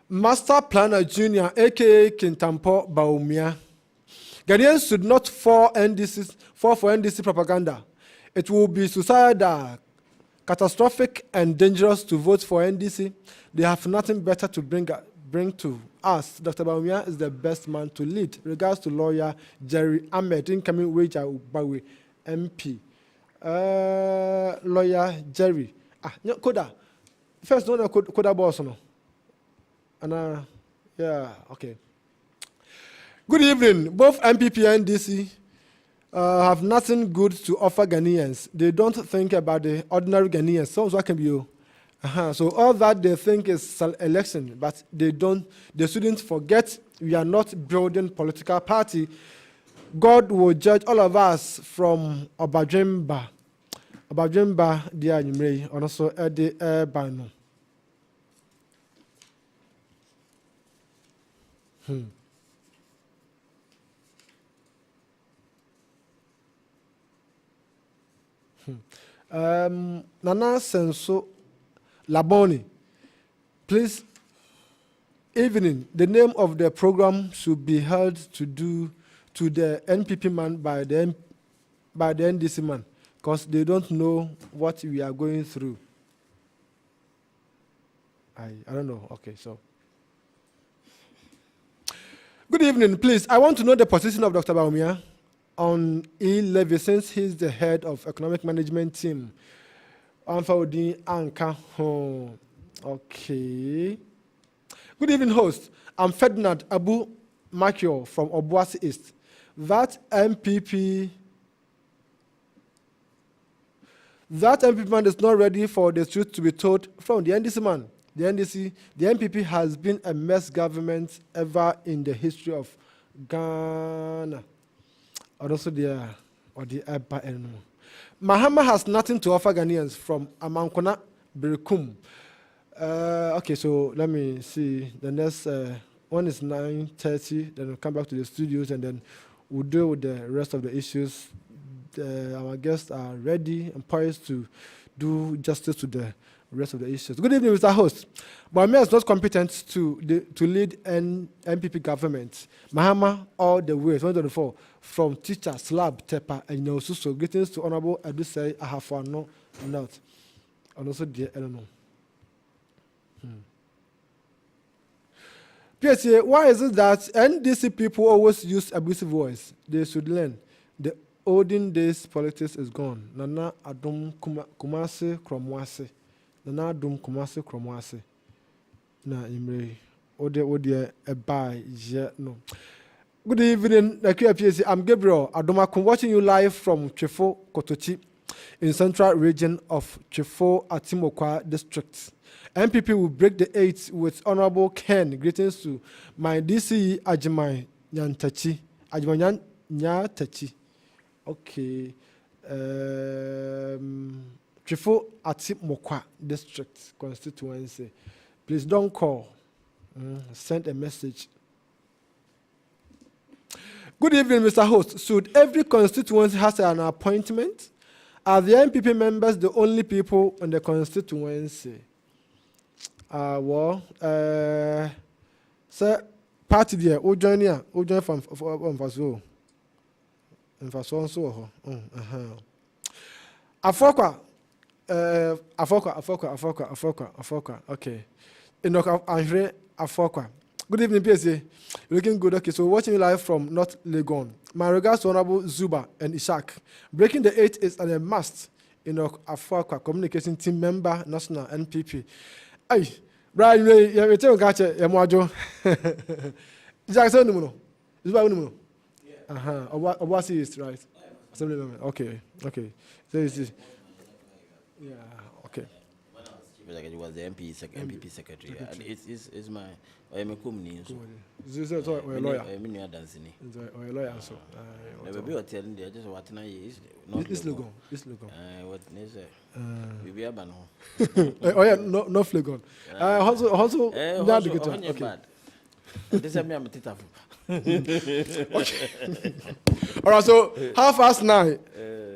Speaker 1: Master Planner Junior, aka Kintampo Baumia. Ghanaians should not fall for NDC propaganda. It will be suicidal, catastrophic, and dangerous to vote for NDC. They have nothing better to bring to us. Dr. Baumia is the best man to lead. Regards to lawyer Jerry Ahmed, incoming Wager Ubawe MP. Lawyer Jerry. Koda. First, no, Koda boss, no. And yeah, okay. Good evening, both MPP and DC. have nothing good to offer Ghanaians. They don't think about the ordinary Ghanaians. So what can be you? So all that they think is election, but they don't. They shouldn't forget we are not building political party. God will judge all of us from Obajemba. Obajemba, dear Nimre, and also Eddie Bano. Nana Senso Laboni, please. Evening. The name of the program should be held to the NPP man by the NDC man, because they don't know what we are going through. I don't know. Okay, so. Good evening, please. I want to know the position of Dr. Baumia on E-Levy, since he's the head of economic management team. Anka. Okay. Good evening, host. I'm Ferdinand Abu Makio from Obuasi East. That MPP man is not ready for the truth to be told from the NDC man. The MPP has been a mess government ever in the history of Ghana. Or also the Mahama has nothing to offer Ghanaians from Amankona Birikum. Okay, so let me see. The next one is 9:30. Then we'll come back to the studios and then we'll deal with the rest of the issues. Our guests are ready and poised to do justice to the rest of the issues. Good evening, Mr. Host. Baumia is not competent to lead an MPP government. Mahama all the way, 2024, from teacher, slab, tepa, and so greetings to Honorable Adusei Ahafano, not. And also dear Eleanor. Piesie, why is it that NDC people always use abusive voice? They should learn. The olden days politics is gone. Nana Adum Kumasi Kromwasi. Nana Adum Kumasi Kromwasi. Na Imre. Ode a buy. No. Good evening, Akua Piesie. I'm Gabriel Adomakum, watching you live from Chefo Kotochi in central region of Chefo Atimokwa district. MPP will break the 8 with Honorable Ken. Greetings to my DCE Ajimai Nyantachi. Ajimai Nyantachi. Okay. Chefo Atimokwa district constituency. Please don't call. Send a message. Good evening, Mr. Host. Should every constituency has an appointment? Are the MPP members the only people in the constituency? Sir, party there, who join here, who join from Faso. And Faso and so. Afoka. Okay. Enoch Andre Afoka. Good evening, Piesie. Looking good. Okay, so watching you live from North Legon. My regards to Honorable Zuba and Ishak. Breaking the 8 is a must. Enoch Afoka, communication team member, national NPP. Hey, Brian, you tell Gacha, Yamajo. Jackson, no. Yeah. Obuasi is right. Assembly member. Okay. So this is. Yeah. Okay.
Speaker 6: It was the MPP secretary. And it's my. I'm a company.
Speaker 1: This is a lawyer.
Speaker 6: I'm a dancing.
Speaker 1: Or a lawyer. So.
Speaker 6: Maybe you're telling them just what now is.
Speaker 1: It's legal.
Speaker 6: What is it? We be a ban.
Speaker 1: Oh yeah, no flagon. Also, not the guitar. Okay.
Speaker 6: This is me. I'm a tita.
Speaker 1: Okay. All right. So 9:30.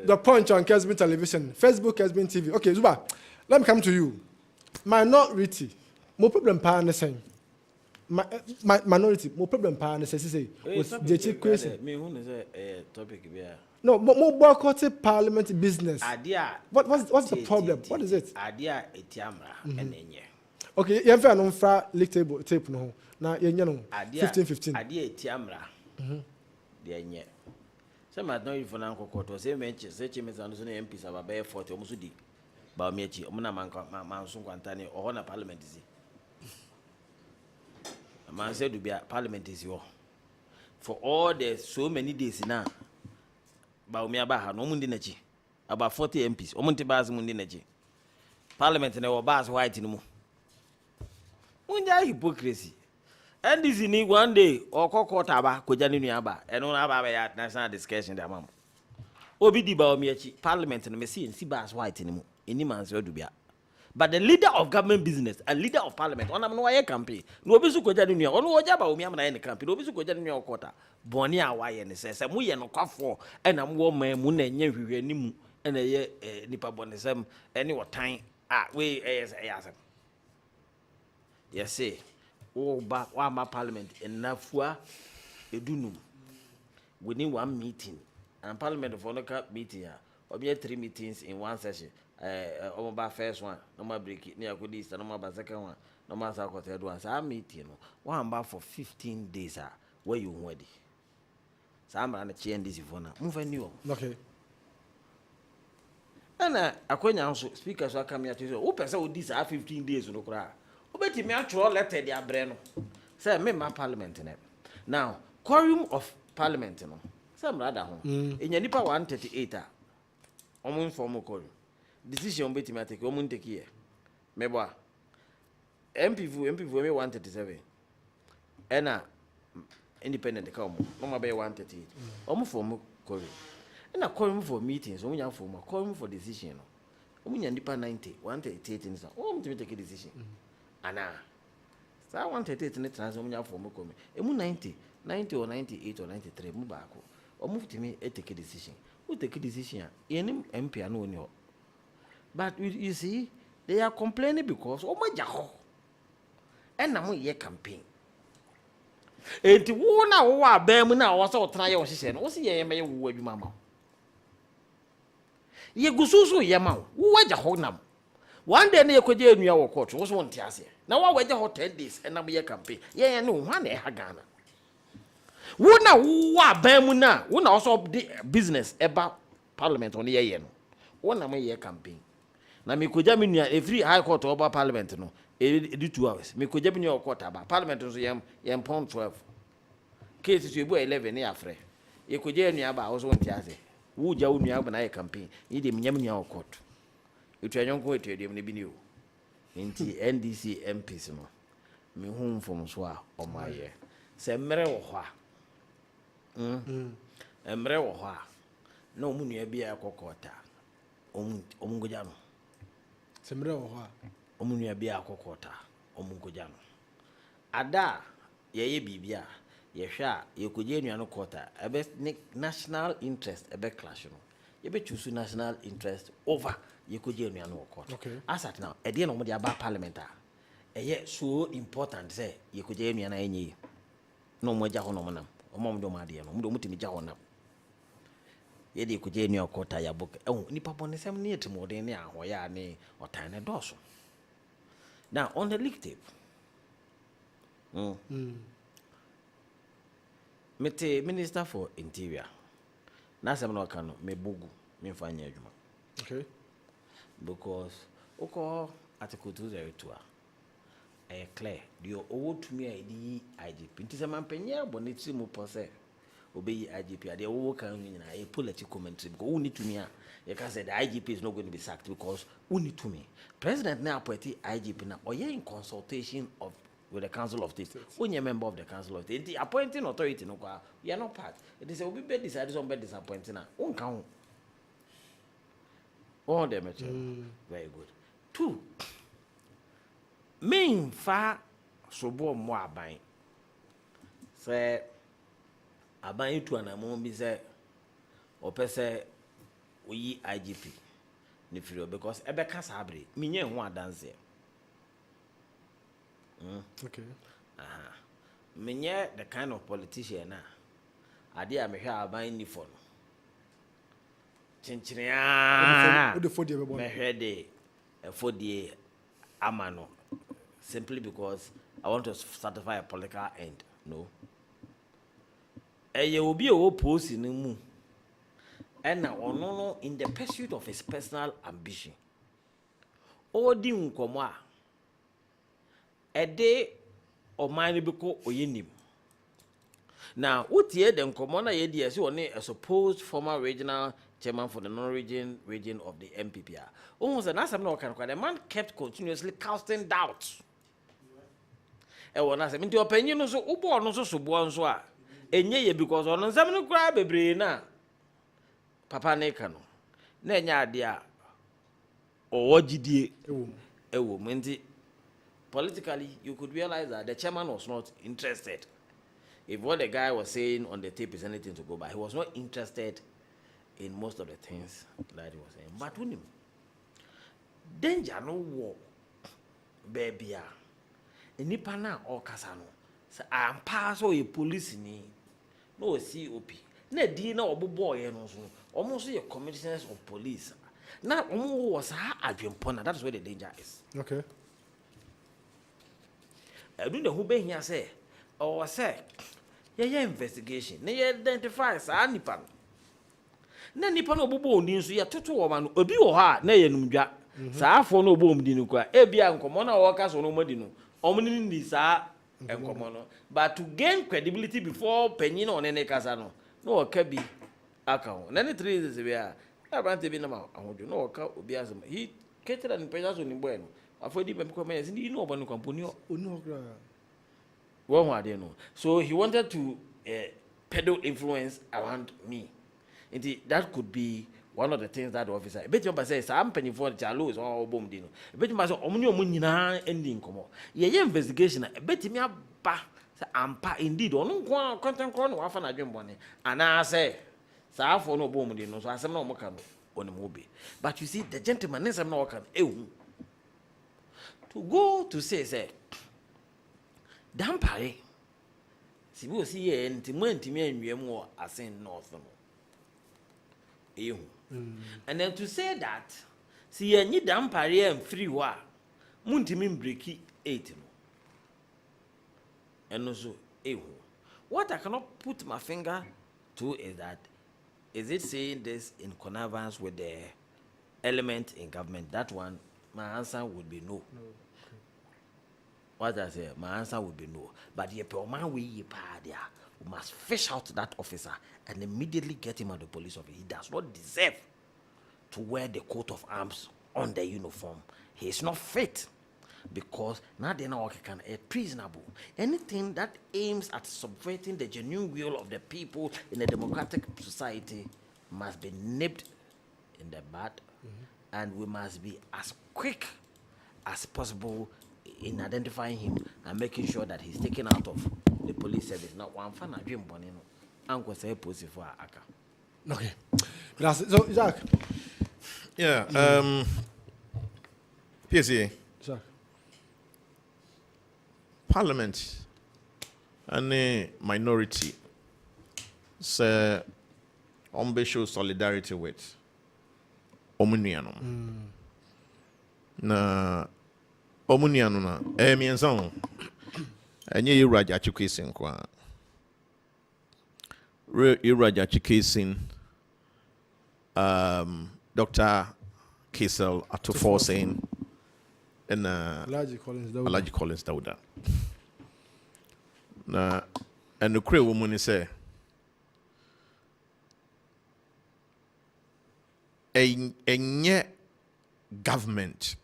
Speaker 1: The Punch on Kessben Television, Facebook Kessben TV. Okay, Zuba. Let me come to you. Minority, more problem pa the same. Minority, more problem pa the same. With the chief question.
Speaker 6: Me who is a topic here.
Speaker 1: No, more boycotted parliament business. What's the problem? What is it?
Speaker 6: Idea etiamra enenye.
Speaker 1: Okay, you have an unfair league tape no. Now you know 15.
Speaker 6: Idea etiamra. The enye. Some are not even uncle Coto, say mention such a misunderstanding MPs about Bay 40 almost di. Baumechi, Omuna Manson Quantani, or on a parliament is. A man said to be a parliament is your. For all the so many days now, Baumi Abaha, no Mundinachi. About 40 MPs, Omonte Baz Mundinachi. Parliament and our bars white in the moon. Munja hypocrisy. And this in one day, or Kokotaba, Kojaniaba, and on Abba national discussion, the mum. Obi di Baomiachi, Parliament and Messi and Sibas white in the moon. Any man's word to be. But the leader of government business, a leader of parliament, on a no campaign, no bisu Kojaninia, on Wajaba, Umiama in the campaign, no bisu Kojania quarter. Bonia, why and says, and we are no cough and I'm warm, moon and Yehu, and a year Nipa Bonism, any what time, we as yes, say, oh, back one parliament in Nafua, Edunum. We need one meeting, and parliament of honor cup meeting, or be 3 meetings in one session. About first one, no more break it near good east, no more about second one, no more South third one. So I meeting one about for 15 days, where you ready. So I'm going to change this phone. Move a new.
Speaker 1: Okay.
Speaker 6: And I couldn't speak as I come here to say, oh, person, this are 15 days no cry. Oh, but me actual letter, they are brand. Say, me my parliament in it. Now, quorum of parliament, you know. Some rather home. In your Nipa 138, formal quorum. Decision be to take woman take here. Meboa MP 137. Ena independent come. No be 138. Formal quorum. And a quorum for meetings, omunya for quorum for decision. Omunya Nipa 90, 138 in some. To take a decision. Ana. So 138 in the trans omunya for quorum. Emu 90 or 98 or 93 mu baako. Or move to me take a decision. Who take a decision? Any MP anu oni. But you see, they are complaining because oh my jaho. And now we campaign. And to one hour, Bemuna was all trying. She said, what's the may word you, mamma? Ye gususu yamau, who were Jahonam. One day near Kodia in your court was 1 year. Now I wait the hot 10 days and now we campaign. Yea, no one Hagana. Wona who are Bemuna, one also business about parliament on the year. One year campaign. Na me koja me nua every high court over parliament no e 2 hours me koja me nua court aba parliament so yem pound 12 case to ebu 11 e afre e koja nua ba wo so ntia ase wo ja wo nua ba na campaign e de me nua court etu anyonko etu de me bi ni o nti NDC MPs no me hu mfom so a o maye se mmere wo ho a mmere wo ho a na o mu nua bi a kokota o mu goja no
Speaker 1: Semre oha.
Speaker 6: Omunya bia akokota omunkoja no. Ada ye bibia ye hwa ye koje nua no kota ebe national interest ebe clash no. Ye be choose national interest over ye koje nua no kota.
Speaker 1: Okay.
Speaker 6: As at now, e dey no mo dey aba parliament a. Eye so important say ye koje nua na enyi. No mo ja ho no monam. Omo mo do ma de no. Mo do mutimi ja ho nam. Ye de koje nua kota ya book. Nipa bonesem ne etimo ne ahoya ne otane doso. Now on the leak tape. Mete Minister for Interior. Na sem no kan no me bogu me fanya adwuma.
Speaker 1: Okay.
Speaker 6: Because oko article 202 a clear the owo tumi a di IGP. Nti se mampenya boneti mu pose obey IGP ade owo kan nyina a political commentary because who need to me you can say the IGP is not going to be sacked because who need to me president now appoint IGP now or you in consultation of with the Council of State. When you're a member of the Council of State, the appointing authority no you are not part. It is a will be decided on by disappointing now. One count. All them very good. 2. Main fa sobo mo aban. Say aban itu anamon bi say opese oyi IGP ni firo because ebe ka sabre minye ho adanse.
Speaker 1: Okay.
Speaker 6: Menye the kind of politician na ade a mehwe aban ni for no. Chinchiria.
Speaker 1: What the 40 be born?
Speaker 6: Mehwe de 40 amano simply because I want to certify a political end. No. Eye obi o post ni mu. And now no in the pursuit of his personal ambition. Odi nkomo a ede o man bi ko oyenim Now, what year then Commander ADS you a supposed former regional chairman for the non-region region of the MPPR. Almost an answer no can. The man kept continuously casting doubts. And when I said, "Into opinion, no so ubo no so subo so a." Enye because on some no cry bebre na. Papa ne ka no. Na nya ade a owogidie ewo menti. Politically, you could realize that the chairman was not interested. If what the guy was saying on the tape is anything to go by, he was not interested in most of the things that he was saying. But when him, danger no war, baby, nipa na or kasano. So I am pass or a police ni, no COP. Na di na oboboy no so. Almost your commissioners of police. Now was ha adwempona. That's where the danger is.
Speaker 1: Okay.
Speaker 6: I don't know who be here say. Or say, yeah, investigation. They identify sa nipa. Na nipa no bobo ni so ya toto wo ma no obi wo ha na ye numdwa. Sa afo no obo mdi no kwa. E bia nkomo na wo ka so no madi no. Omni ni sa enkomo no. But to gain credibility before penyin on any kasa no. No ka bi aka ho. Na ni 3 days we a. Abante bi na ma ahodo no ka obi asem. He ketera ni pesa so ni boy no. Afodi pe ko me ni no obo no company so he wanted to peddle influence around me. Indeed, that could be one of the things that the officer. Bet you say, "I'm penny for the chalo or bomb dino." Bet you must omni munina ending come. Ye investigation. Bet me ba ampa indeed. On content corner wa fa na dwem bone. And I say, "Sa for no bomb dino." So I say no mo kan on the mobile. But you see, the gentleman is no can to go to say. Dampare. Si we see here ntimi anwiem wo asen north no. And then to say that si enyi dampare am free wa muntimi breaki 8 no. And also what I cannot put my finger to is that is it saying this in connivance with the element in government? That one my answer would be no. What I say, my answer would be no. But we must fish out that officer and immediately get him out of the police office. He does not deserve to wear the coat of arms on the uniform. He is not fit because now they know can a treasonable. Anything that aims at subverting the genuine will of the people in a democratic society must be nipped in the bud, and we must be as quick as possible in identifying him and making sure that he's taken out of the police service. Not one fan of dream bonino. Uncle say pussy for Aka.
Speaker 1: Okay. So Jack.
Speaker 5: Yeah. Piesie.
Speaker 1: Jack.
Speaker 5: Parliament and a minority say show solidarity with Omuniano. Na Omuniano na mienza enye Iraja Chikesin kwa Iraja Chikesin Dr. Kessel Atuforsen and Alaji Collins Dauda. Na and the Cree woman say a government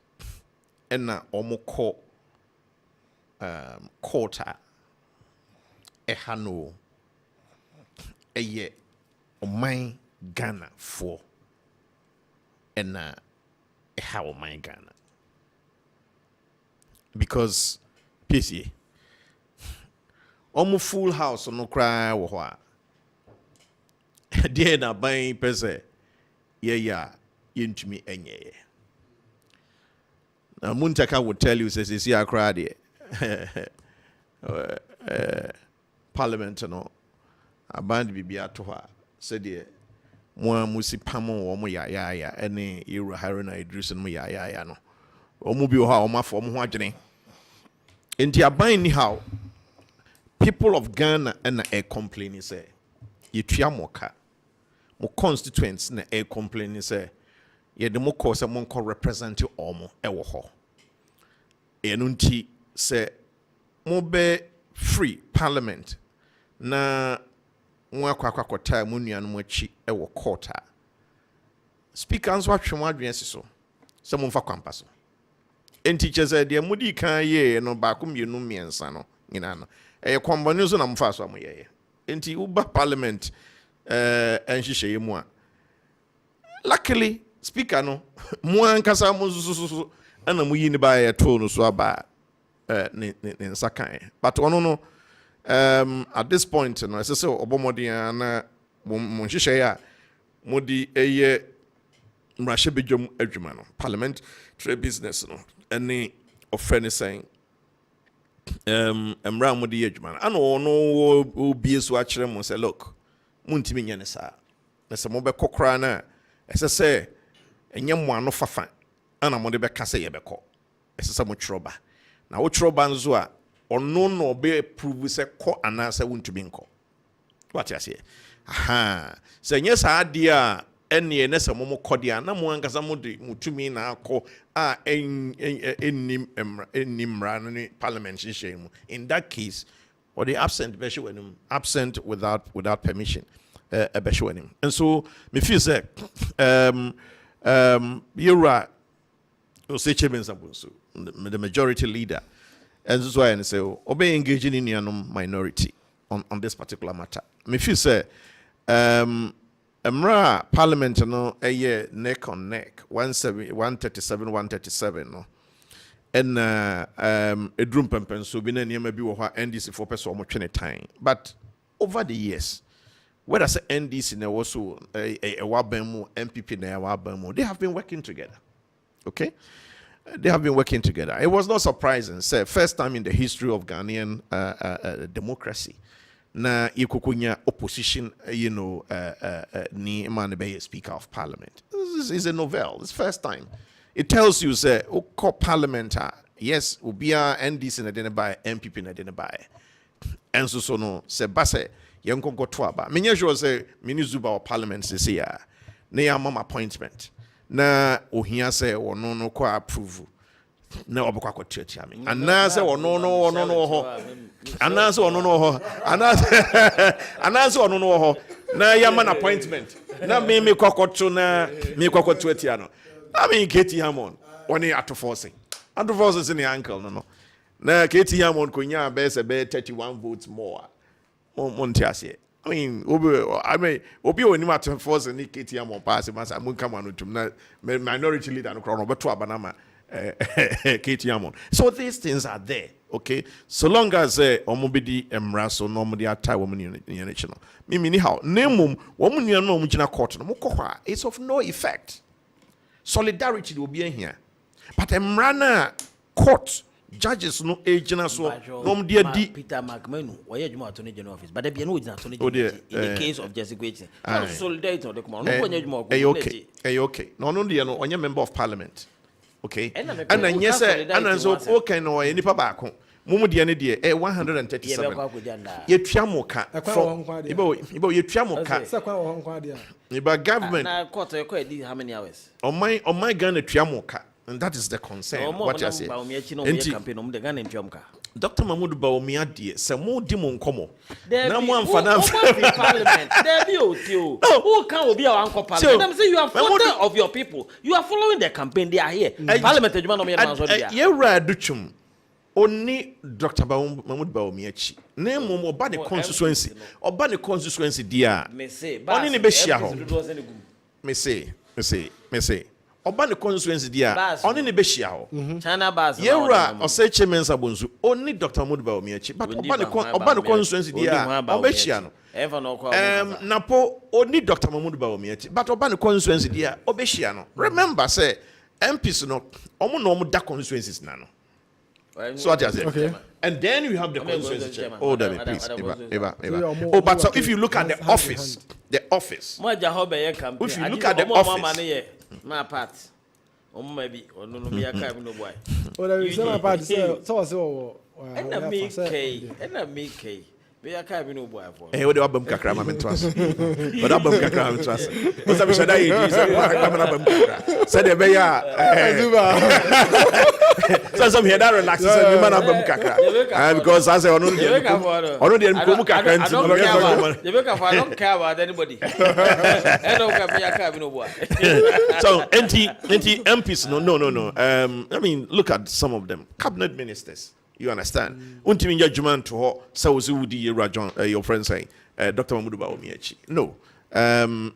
Speaker 5: and omoko quarter a hano a ye my Ghana for and a how my Ghana because Piesie omo full house no cry wo ho a dey na ban pese yeah yentumi enye na Muntaka would tell you says see akra dey parliament no aband bibia to ha said dey mo amusi pamo wo mo ya ene Yura Haruna Idris no ya no omo bi ho a omo afo omo ho adwene enti aban ni how people of Ghana and a complaining say you tria moka mo constituents na a complaining say ye de mo cause mo ko represent omo e wo ho enunti say mo be free parliament na mo akwa time mu nua no mo achi e wo court a speaker nso atwe mo adwen so se mo mfa kwampa so enti chese de mudi kan ye no ba ko mienu miensa no nyina no e kwambone so na mfa so amoye enti uba parliament enhihye mu a luckily speaker no mo ankasa mo so ana mo yi ni ba ye to no so aba ne nsakan but ono no at this point no say obomodin na mo nhihye ya modi eye mrashe bejom adwuma no parliament trade business no any offense saying mra modi adwuma no ana ono obie so akere mo say look muntimi nya ne sa na se mo be kokra na ese se enye mo ano fafa ana mo de be kase ye be ko ese se mo chroba na wo chroba nzo a ono no be prove se ko ana se wuntimi nko what you say aha se nye sa ade a ene ne se mo kodia na mo ankasa mo de mutumi na akọ a enimra no parliament shemu in that case or the absent without permission and so me feel say you're say Kessben sabunso the majority leader and this is why I say obey engaging in your minority on this particular matter me feel say Emra Parliament no neck on neck 137 no and edrum pempen so bi na niam bi wo ha NDC for person mo twene time but over the years whether say NDC na also a wabamu MPP na wabamu they have been working together okay they have been working together. It was not surprising say first time in the history of Ghanaian democracy na ikukunya opposition ni man be speaker of parliament. This is a novel. It's first time. It tells you say parliament yes ubia NDC na dene buy MPP na dene buy. And so no se base yenko go to aba. Menye sure say minizuba of parliament say ya na ya mama appointment na ohia say wono no ko approve na obekwa ko tiatia me anase wono no ho anase wono no ho anase wono no ho na ya man appointment na me kwakoto na me kwakoto atia no I mean Katie Hammond oni atoforcing in the ankle no na Katie Hammond ko nya be se be 31 votes more montiase I mean obi oni atoforcing ni Katie Hammond pass masa mun kama no tum na minority leader no krono beto abanama Katie Hammond. So these things are there, okay? So long as omobidi emraso no modi atai woman in national. Mimi ni how name woman you know mujina court no it's of no effect. Solidarity will be in here. But emrana court judges no agent so no dia di
Speaker 6: Peter McMenu why you attorney general office but there be no attorney general in the case of Jesse Gwete. Solidarity no come on no
Speaker 5: okay. No dia no onye member of parliament. Okay. And then yes, and so okay no nipa baako. Mumu de ne de 137. Ye tuamoka from ibo ye tuamoka. Iba government.
Speaker 6: Na court e kwa how many hours?
Speaker 5: On my Ghana tuamoka. And that is the concern. What you say? Dr. Mahmoud Bawumia die se mo di mo nkomo na mo amfana
Speaker 6: parliament there be otio who can be our anchor parliament them say you are founder of your people you are following the campaign they are here parliament adwuma no me na so dia
Speaker 5: ye ra duchum oni Dr. Mahmoud Bawumia chi na mo oba the constituency dia
Speaker 6: me say
Speaker 5: oni ne be hia ho me say oba the constituency dia oni ne be hia ho
Speaker 6: China bas
Speaker 5: yera o say Kessben sabunsu oni Dr. Mahmoud Bawumia but oba the constituency dia oba hia no napo oni Dr. Mahmoud Bawumia but oba the constituency dia oba hia no remember say MPs no omo da constituencies na no so what you say
Speaker 1: okay.
Speaker 5: And then you have the constituency. Oh, David, please. Eva. Oh, but so if you look at the office. If you look at the office.
Speaker 6: My part. Maybe or no me aka no boy.
Speaker 1: Oh, there is my part so
Speaker 6: and me We are carrying no boy for.
Speaker 5: Eh, what the album kakra ma mentwas. What album kakra ma mentwas. What's up shada yi? Say what album kakra. Say the be ya. So some here that relax say me man album kakra. Because I say onu dey nkomu kakra nti.
Speaker 6: I don't care about anybody. I don't care no boy.
Speaker 5: So NT MPs no. I mean look at some of them. Cabinet ministers. You understand? Untimi nja juman to ho sa wo wudi Yewura John your friend saying Dr. Mahmoud Bawumia. No.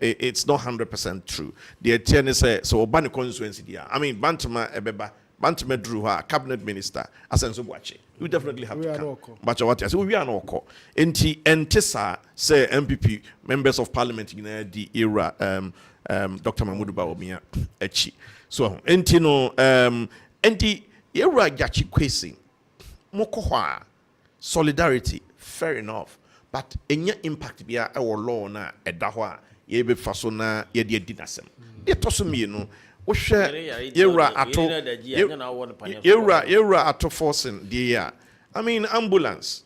Speaker 5: It's not 100% true. The attorney say so oba ne constituency dia. I mean Bantama ebeba Bantama drew her cabinet minister asenso buache. You definitely have to come. But what I say we are no call. Entisa say MPP members of parliament in the era Dr. Mahmoud Bawumia echi. So entino enti Yewura Akua Piesie Mokohwa solidarity, fair enough. But any impact be our law na edahwa ye be fasona ye de dinasem. They toss me no. O share Yewura ato forcing the year. I mean ambulance.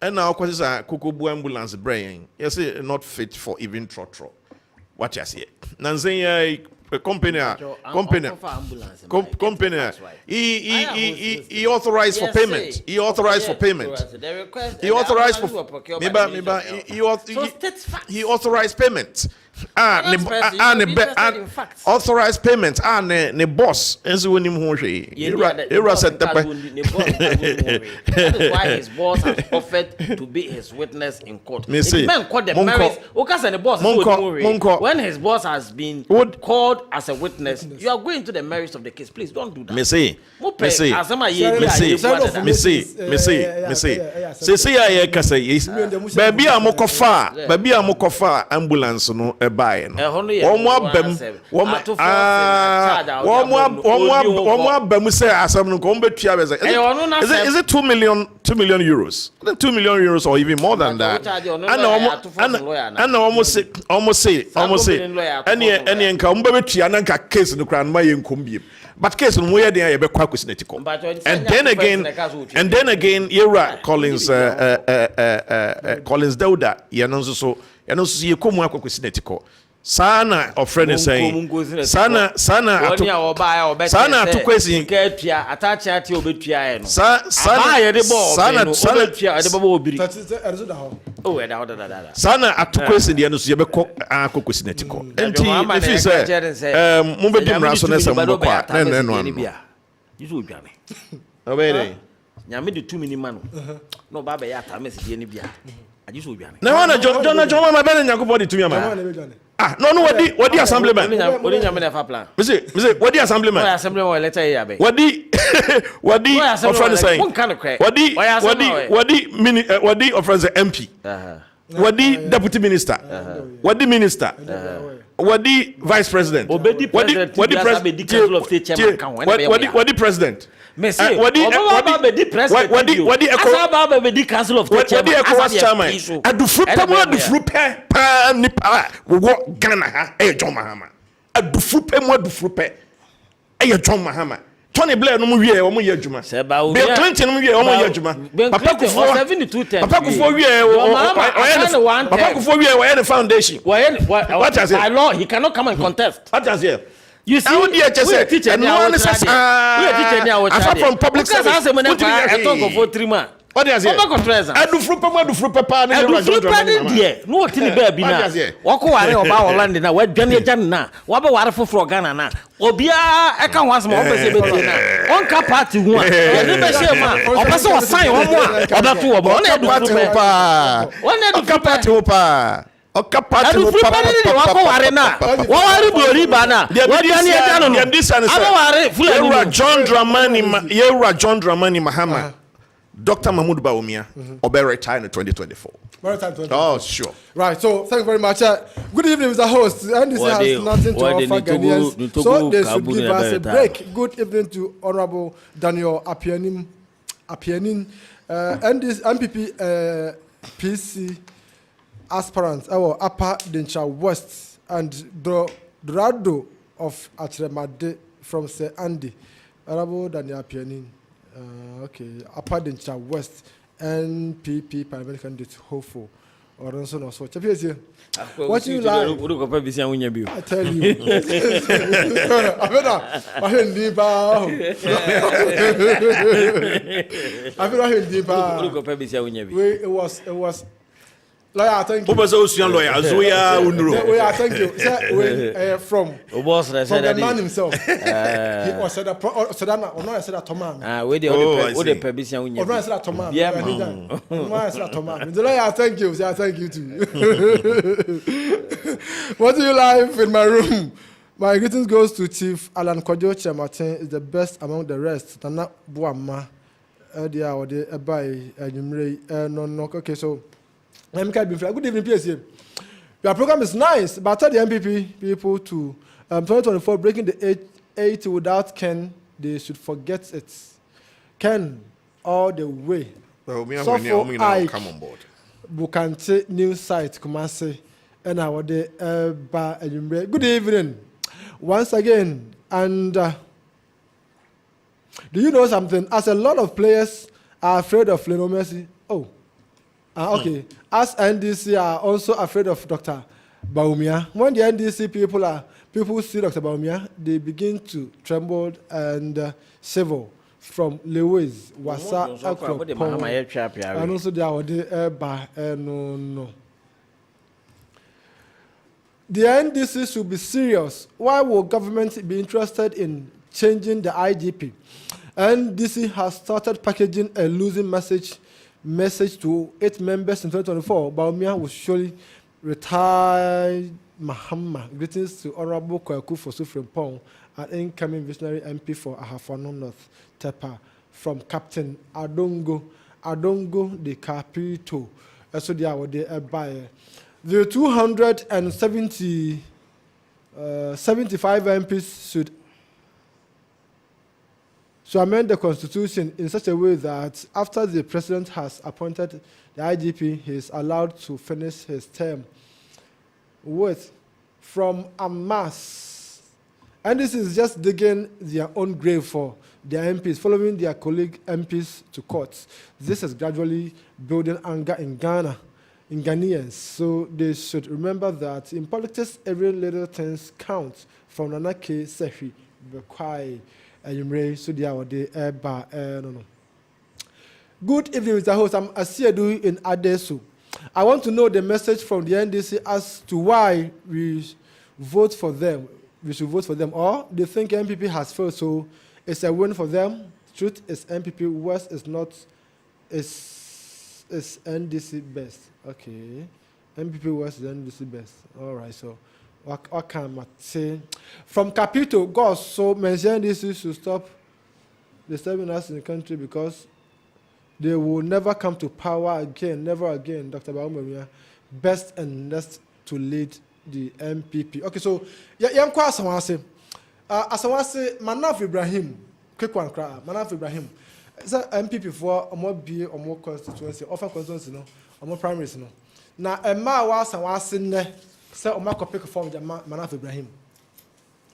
Speaker 5: And now cause kukubu ambulance brain. Yes, not fit for even trotro. What you say? Nanzenya company he authorized for payment. He authorized for payment. He authorized for he authorized payment. Authorized payment. Ne boss. Enzo when him home. Era said
Speaker 6: that is why his boss has offered to be his witness in court. Man called the merits. The boss when his boss has been called as a witness, you are going to the merits of the case. Please don't do that. Me say.
Speaker 5: Baby amokofa ambulance no buy no. Is it 2 million euros? 2 million euros or even more than that. And almost say any case no kran my enkombi. But case no where dey be kwa kwesnetiko. And then again Yewura Collins Dauda ye komu akwa kwesnetiko. Sana of friend is saying sana to question
Speaker 6: attach obetua no
Speaker 5: sana atu question dia no so ye be question etiko enti if you say mo be dim raso na sem bo kwa na no
Speaker 6: yiso odwane
Speaker 5: obere
Speaker 6: nyame de 2 minimum no ba be ya ta message ni bia ajiso odwane
Speaker 5: na wana John ma be nyankopɔ de tumi ama no what the assemblyman me say what the assemblyman
Speaker 6: letter here be
Speaker 5: what the friend saying what the of friend MP what the deputy minister what the minister what the vice president what the president
Speaker 6: what the council of state chairman
Speaker 5: adu frupe nipa wo Ghana ha John Mahama adu frupe John Mahama Tony Blair no mu wie o mu ye adwuma Bill Clinton no mu wie o mu ye adwuma Papa Kufuor wie Papa Kufuor wie o the foundation what has
Speaker 6: by law he cannot come and contest
Speaker 5: what has here
Speaker 6: you see
Speaker 5: we are teacher from public service
Speaker 6: I talk for 3 months.
Speaker 5: What is it? Adu frupe pa na
Speaker 6: no tini ba bi na wako ware oba Holland na wadwane agyan na wabe ware foforo Ghana na obia e ka ho asema obese be tie na on ka party ho a ne be shema obese o sign ho mo a oba to oba on edu frupe pa on ka party ho pa
Speaker 5: Okapati
Speaker 6: wako ware na wawari bori bana wadwane agyan no abaware
Speaker 5: Yewura John Dramani Mahama Dr. Mahmoud Bawumia will be retired in 2024. Oh, sure.
Speaker 1: Right, so thank you very much. Good evening, Mr. Host. And this has nothing to offer Ghanaians. So they should give us a break. Good evening to Honorable Daniel Apianin, and this MPP PC aspirant, our Upper Dencha West, and Dorado of Atremade from Sir Andy. Honorable Daniel Apianin. Okay, Upper Dencha West NPP parliamentary candidate hopeful. Or also no so. Piesie. What you like?
Speaker 6: Akua Piesie unya bio.
Speaker 1: I tell you. I heard deeper.
Speaker 6: Akua Piesie unya bio.
Speaker 1: It was. Lawyer, thank you.
Speaker 5: Lawyer, Zoya
Speaker 1: Lawyer, thank you. From the man himself. He was said that or not said that Thomas.
Speaker 6: Where the other Piesie unya.
Speaker 1: Or not said that Thomas.
Speaker 6: Yeah,
Speaker 1: the lawyer, thank you. Say thank you too. What do you like in my room? My greetings goes to Chief Alan Kojo Martin. Is the best among the rest. Tana Buama. Dia or the by no. Okay, so. Good evening, Piesie. Your program is nice, but tell the MPP people to 2024 breaking the 80 without Ken, they should forget it. Ken, all the way.
Speaker 5: Well,
Speaker 1: So for I
Speaker 5: come on board.
Speaker 1: Bukante new site, Kumasi, and our day bar and good evening once again. And do you know something? As a lot of players are afraid of Lionel Messi. Oh. Okay. As NDC are also afraid of Dr. Baumia. When the NDC people see Dr. Baumia, they begin to tremble and shiver from Lewis, Wasa, and also they are no. The NDC should be serious. Why will government be interested in changing the IGP? NDC has started packaging a losing message to 8 members in 2024. Baumia will surely retire. Mahama. Greetings to Honorable Kwaku for Sufrim Pong, an incoming visionary MP for Ahafano North, Tepa, from Captain Adongo de Capito. So they are by the 275 MPs should amend the constitution in such a way that after the president has appointed the IGP, he is allowed to finish his term with from a mass. And this is just digging their own grave for their MPs, following their colleague MPs to court. This is gradually building anger in Ghana, in Ghanaians. So they should remember that in politics, every little thing counts. From Nanake Sefi, Bekwai, so they are no. Good evening, Mr. Host. I'm Asiedu in Adesu. I want to know the message from the NDC as to why we vote for them. We should vote for them, or they think MPP has failed, so it's a win for them. Truth is MPP West is not is NDC best. Okay, MPP West is NDC best. All right, so. What can I say? From Capito, God so mentioned this should stop disturbing us in the country because they will never come to power again, never again. Dr. Baumia, best and next to lead the MPP. Okay, so I'm quite Asawase. Asawase, Manaf Ibrahim, quick one cry. Manaf Ibrahim. Is that MPP for a more be or more constituency, often constituency, no, or more primaries, no. Now, a ma was Asawase. Say Omako pick a form the Manaf Ibrahim.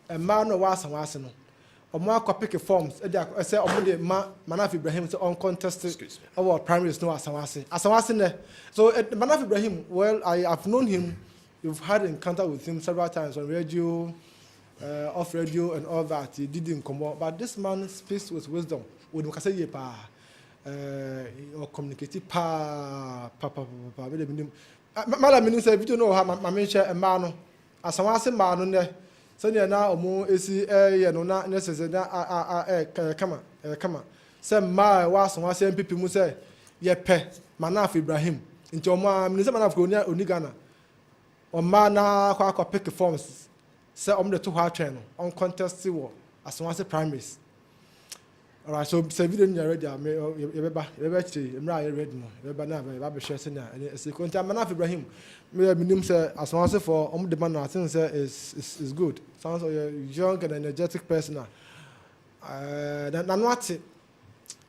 Speaker 1: A man no was and was no. Omako pick a forms. I say Manaf Ibrahim is uncontested our primaries no Asawase. Asawase. So Manaf Ibrahim, well, I have known him. You've had encounter with him several times on radio, off radio, and all that. He didn't come out, but this man speaks with wisdom. With Mukase pa, or communicate pa. Madam Minister, if you don't know how my mention a man, as I was a man on there, so now more is no not necessary. Come on. Some my was and was people who say, ye pe, Manaf Ibrahim, into my Minister Manaf Gonia Unigana, or mana quack pick forms, say on the 2 hard channel, uncontested war, as once a primaries. All right, so say video you ready. I'm ready. I'm sharing and it's a content. Manaf Ibrahim, me say as one say for the man I think say is good. Sounds like a young and energetic person. What?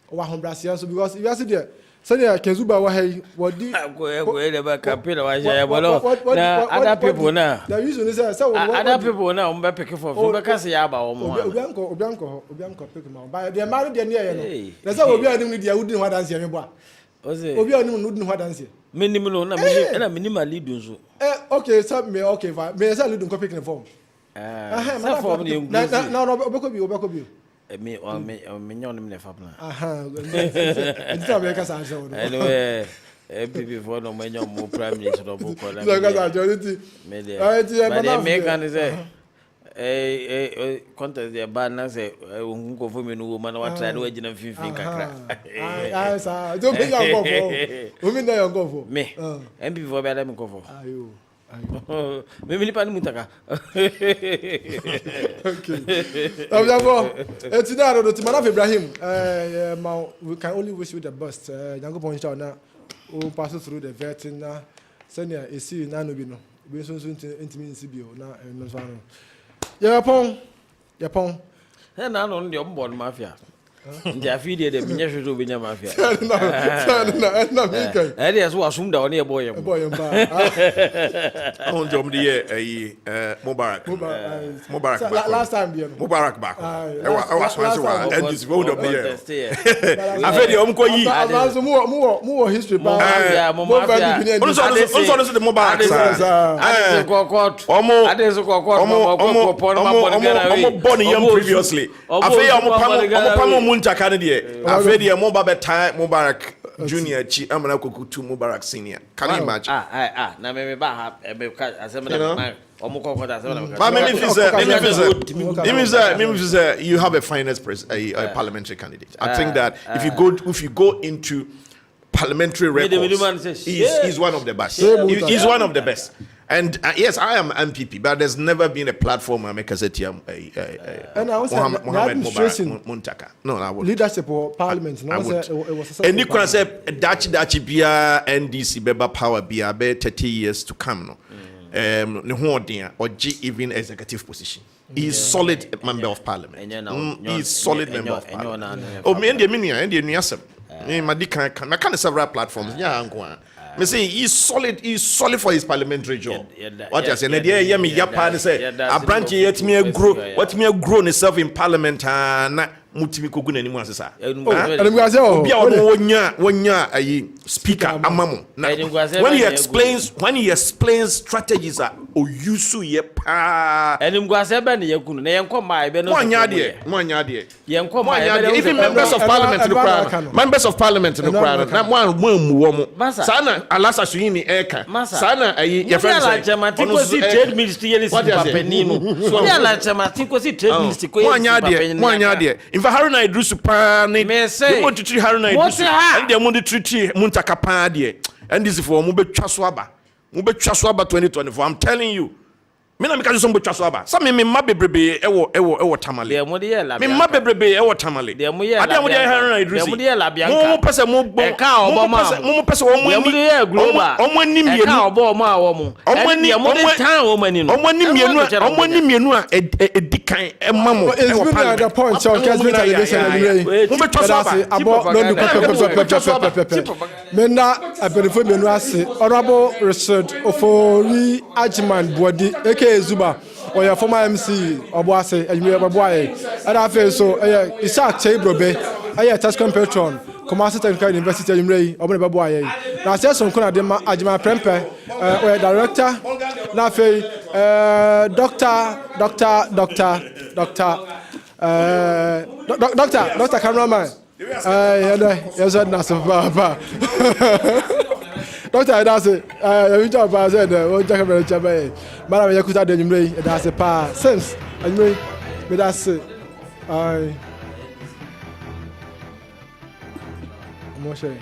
Speaker 1: Wa hombrasian so because you see there. Say Kenzuba wa hey what di
Speaker 6: go campaign wa share bolo na other people na
Speaker 1: the reason say
Speaker 6: other people na um be pick for be case ya ba o mo
Speaker 1: obianko pick ma by the man dey near you no na say obi anim dey wudi ho dance me bo Obi onu no dun ho dance.
Speaker 6: Minimum no na minimal lead nso.
Speaker 1: Okay, so me okay fine. Me say lead nko pick the form.
Speaker 6: Sa form dey
Speaker 1: na obeko bi.
Speaker 6: Me nyon me nefa plan.
Speaker 1: Nti am yeka sa show.
Speaker 6: Anyway, before no menyon mo prime minister do bo ko na.
Speaker 1: So ka sa journey.
Speaker 6: Me dey. But me can say contest the ban na say unko fo me no woman wa try do agina finfin kakra.
Speaker 1: Sa don't be young go for. Who mean young go for?
Speaker 6: Me. MP for be dem go for. Ayo. Me nipa ni mutaka.
Speaker 1: Okay. It's now the Timana Ibrahim. We can only wish you the best. Yango Poncha na o pass through the vetting na senior esi na no bi no. Bi so intimi nsibio na no so ano. Yapon.
Speaker 6: Na no ndi ombo no mafia. Ndi afidi de minye hwezo be nya mafia.
Speaker 1: Na me kai.
Speaker 6: Dey so asum da one e boy yem.
Speaker 1: Boy yem ba.
Speaker 5: On jom de Mubarak
Speaker 1: last time bi no.
Speaker 5: Mubarak back. E was wa NDC we do be. Afedi omko yi.
Speaker 1: Avanzo mu history ba.
Speaker 6: Mafia.
Speaker 5: On so the Mubarak sa.
Speaker 6: Ade kokot. Omo
Speaker 5: born him previously. Afedi omo Muntaka de afedi e mo ba betai Mubarak Junior chi amana kokutu Mubarak Senior. Can you imagine?
Speaker 6: Na me ba ha e be ka asem na omo kokota asem na.
Speaker 5: But maybe you have a finest parliamentary candidate. I think that if you go into parliamentary records, he's one of the best. He's one of the best. And yes, I am MPP, but there's never been a platform I make a Mohammed Muntaka. No, I would.
Speaker 1: Leadership or parliament.
Speaker 5: No, it was and you can say Dachi Bia NDC Beba power Bia be 30 years to come. No, or even executive position. He's solid member of parliament. He's solid member of parliament. Oh, me and the Niasem. I can't several platforms. Yeah, me say he's solid for his parliamentary job. What you say? Yeah, me yapa say a branch yet me grow. What me grow himself in parliament na mutimi kogu na nimu asesa. Obi a wonya ayi speaker amamo. When he explains strategies are oyusu ye pa.
Speaker 6: Enim gwase be na yakunu na yenko mai be no.
Speaker 5: Mwanya de. Yenko mai even members of parliament no crowd. Members of parliament no crowd. Na mo mu mo. Sana alasa suini eka. Sana ayi your friend say.
Speaker 6: Ko si trade ministry yeli si papenino. So ya la chama tinko si trade ministry ko yeli si papenino.
Speaker 5: Mwanya de. In fact Haruna Idrisu pa ni. You want to treat Haruna Idrisu. And they want to treat Muntaka pa de. And this is for mo betwa so aba. Mo betwa so aba 2024. I'm telling you. Me na me ka so mo betwa so aba. Sa me ma bebrebe ewo tamale.
Speaker 6: De mo de ye la.
Speaker 5: Me ma bebrebe ewo tamale.
Speaker 6: De mo ye la.
Speaker 5: Ade mo de Haruna Idrisu.
Speaker 6: De mo de ye la bianca.
Speaker 5: Mo pese mo bo.
Speaker 6: E ka obo ma.
Speaker 5: Mo pese wo mo ni.
Speaker 6: De mo de ye global.
Speaker 5: Omo ni mienu.
Speaker 6: E ka obo ma wo mo.
Speaker 5: Omo ni
Speaker 6: mo de tan wo mani no.
Speaker 5: Omo ni mienu a edikan e mamo.
Speaker 1: It's been at the point so Kessben television anyway.
Speaker 5: Mo betwa so aba.
Speaker 1: Abo no do Mena abenefo menu ase Honorable Richard Ofori Ajman Bodi aka Zuba or your former MC Obuase Ayume Obuaye and afa so Isaac Chebrobe aya Kessben patron Commerce Technical University Ayume Obuaye na say so nkona de Ajman Prempe or director na afa Doctor cameraman yes na so papa Doctor that's it you job as said o jack very chabe mara me yakuta de nyumre that's it pa sense anyumre me that's it I mo say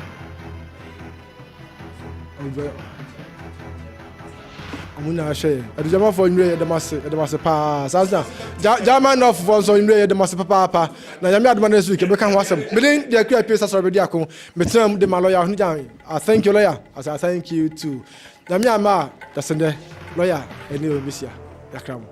Speaker 1: Amuna share. The German for you the master pa. Sasa German of for so you the master papa. Na yami adman this week be kan wasem. Me den the Akua Piesie sorry be akon. Me tell the lawyer hu jan. I thank you lawyer. As I thank you too. Yami ama that's the lawyer eni obisia. Yakram.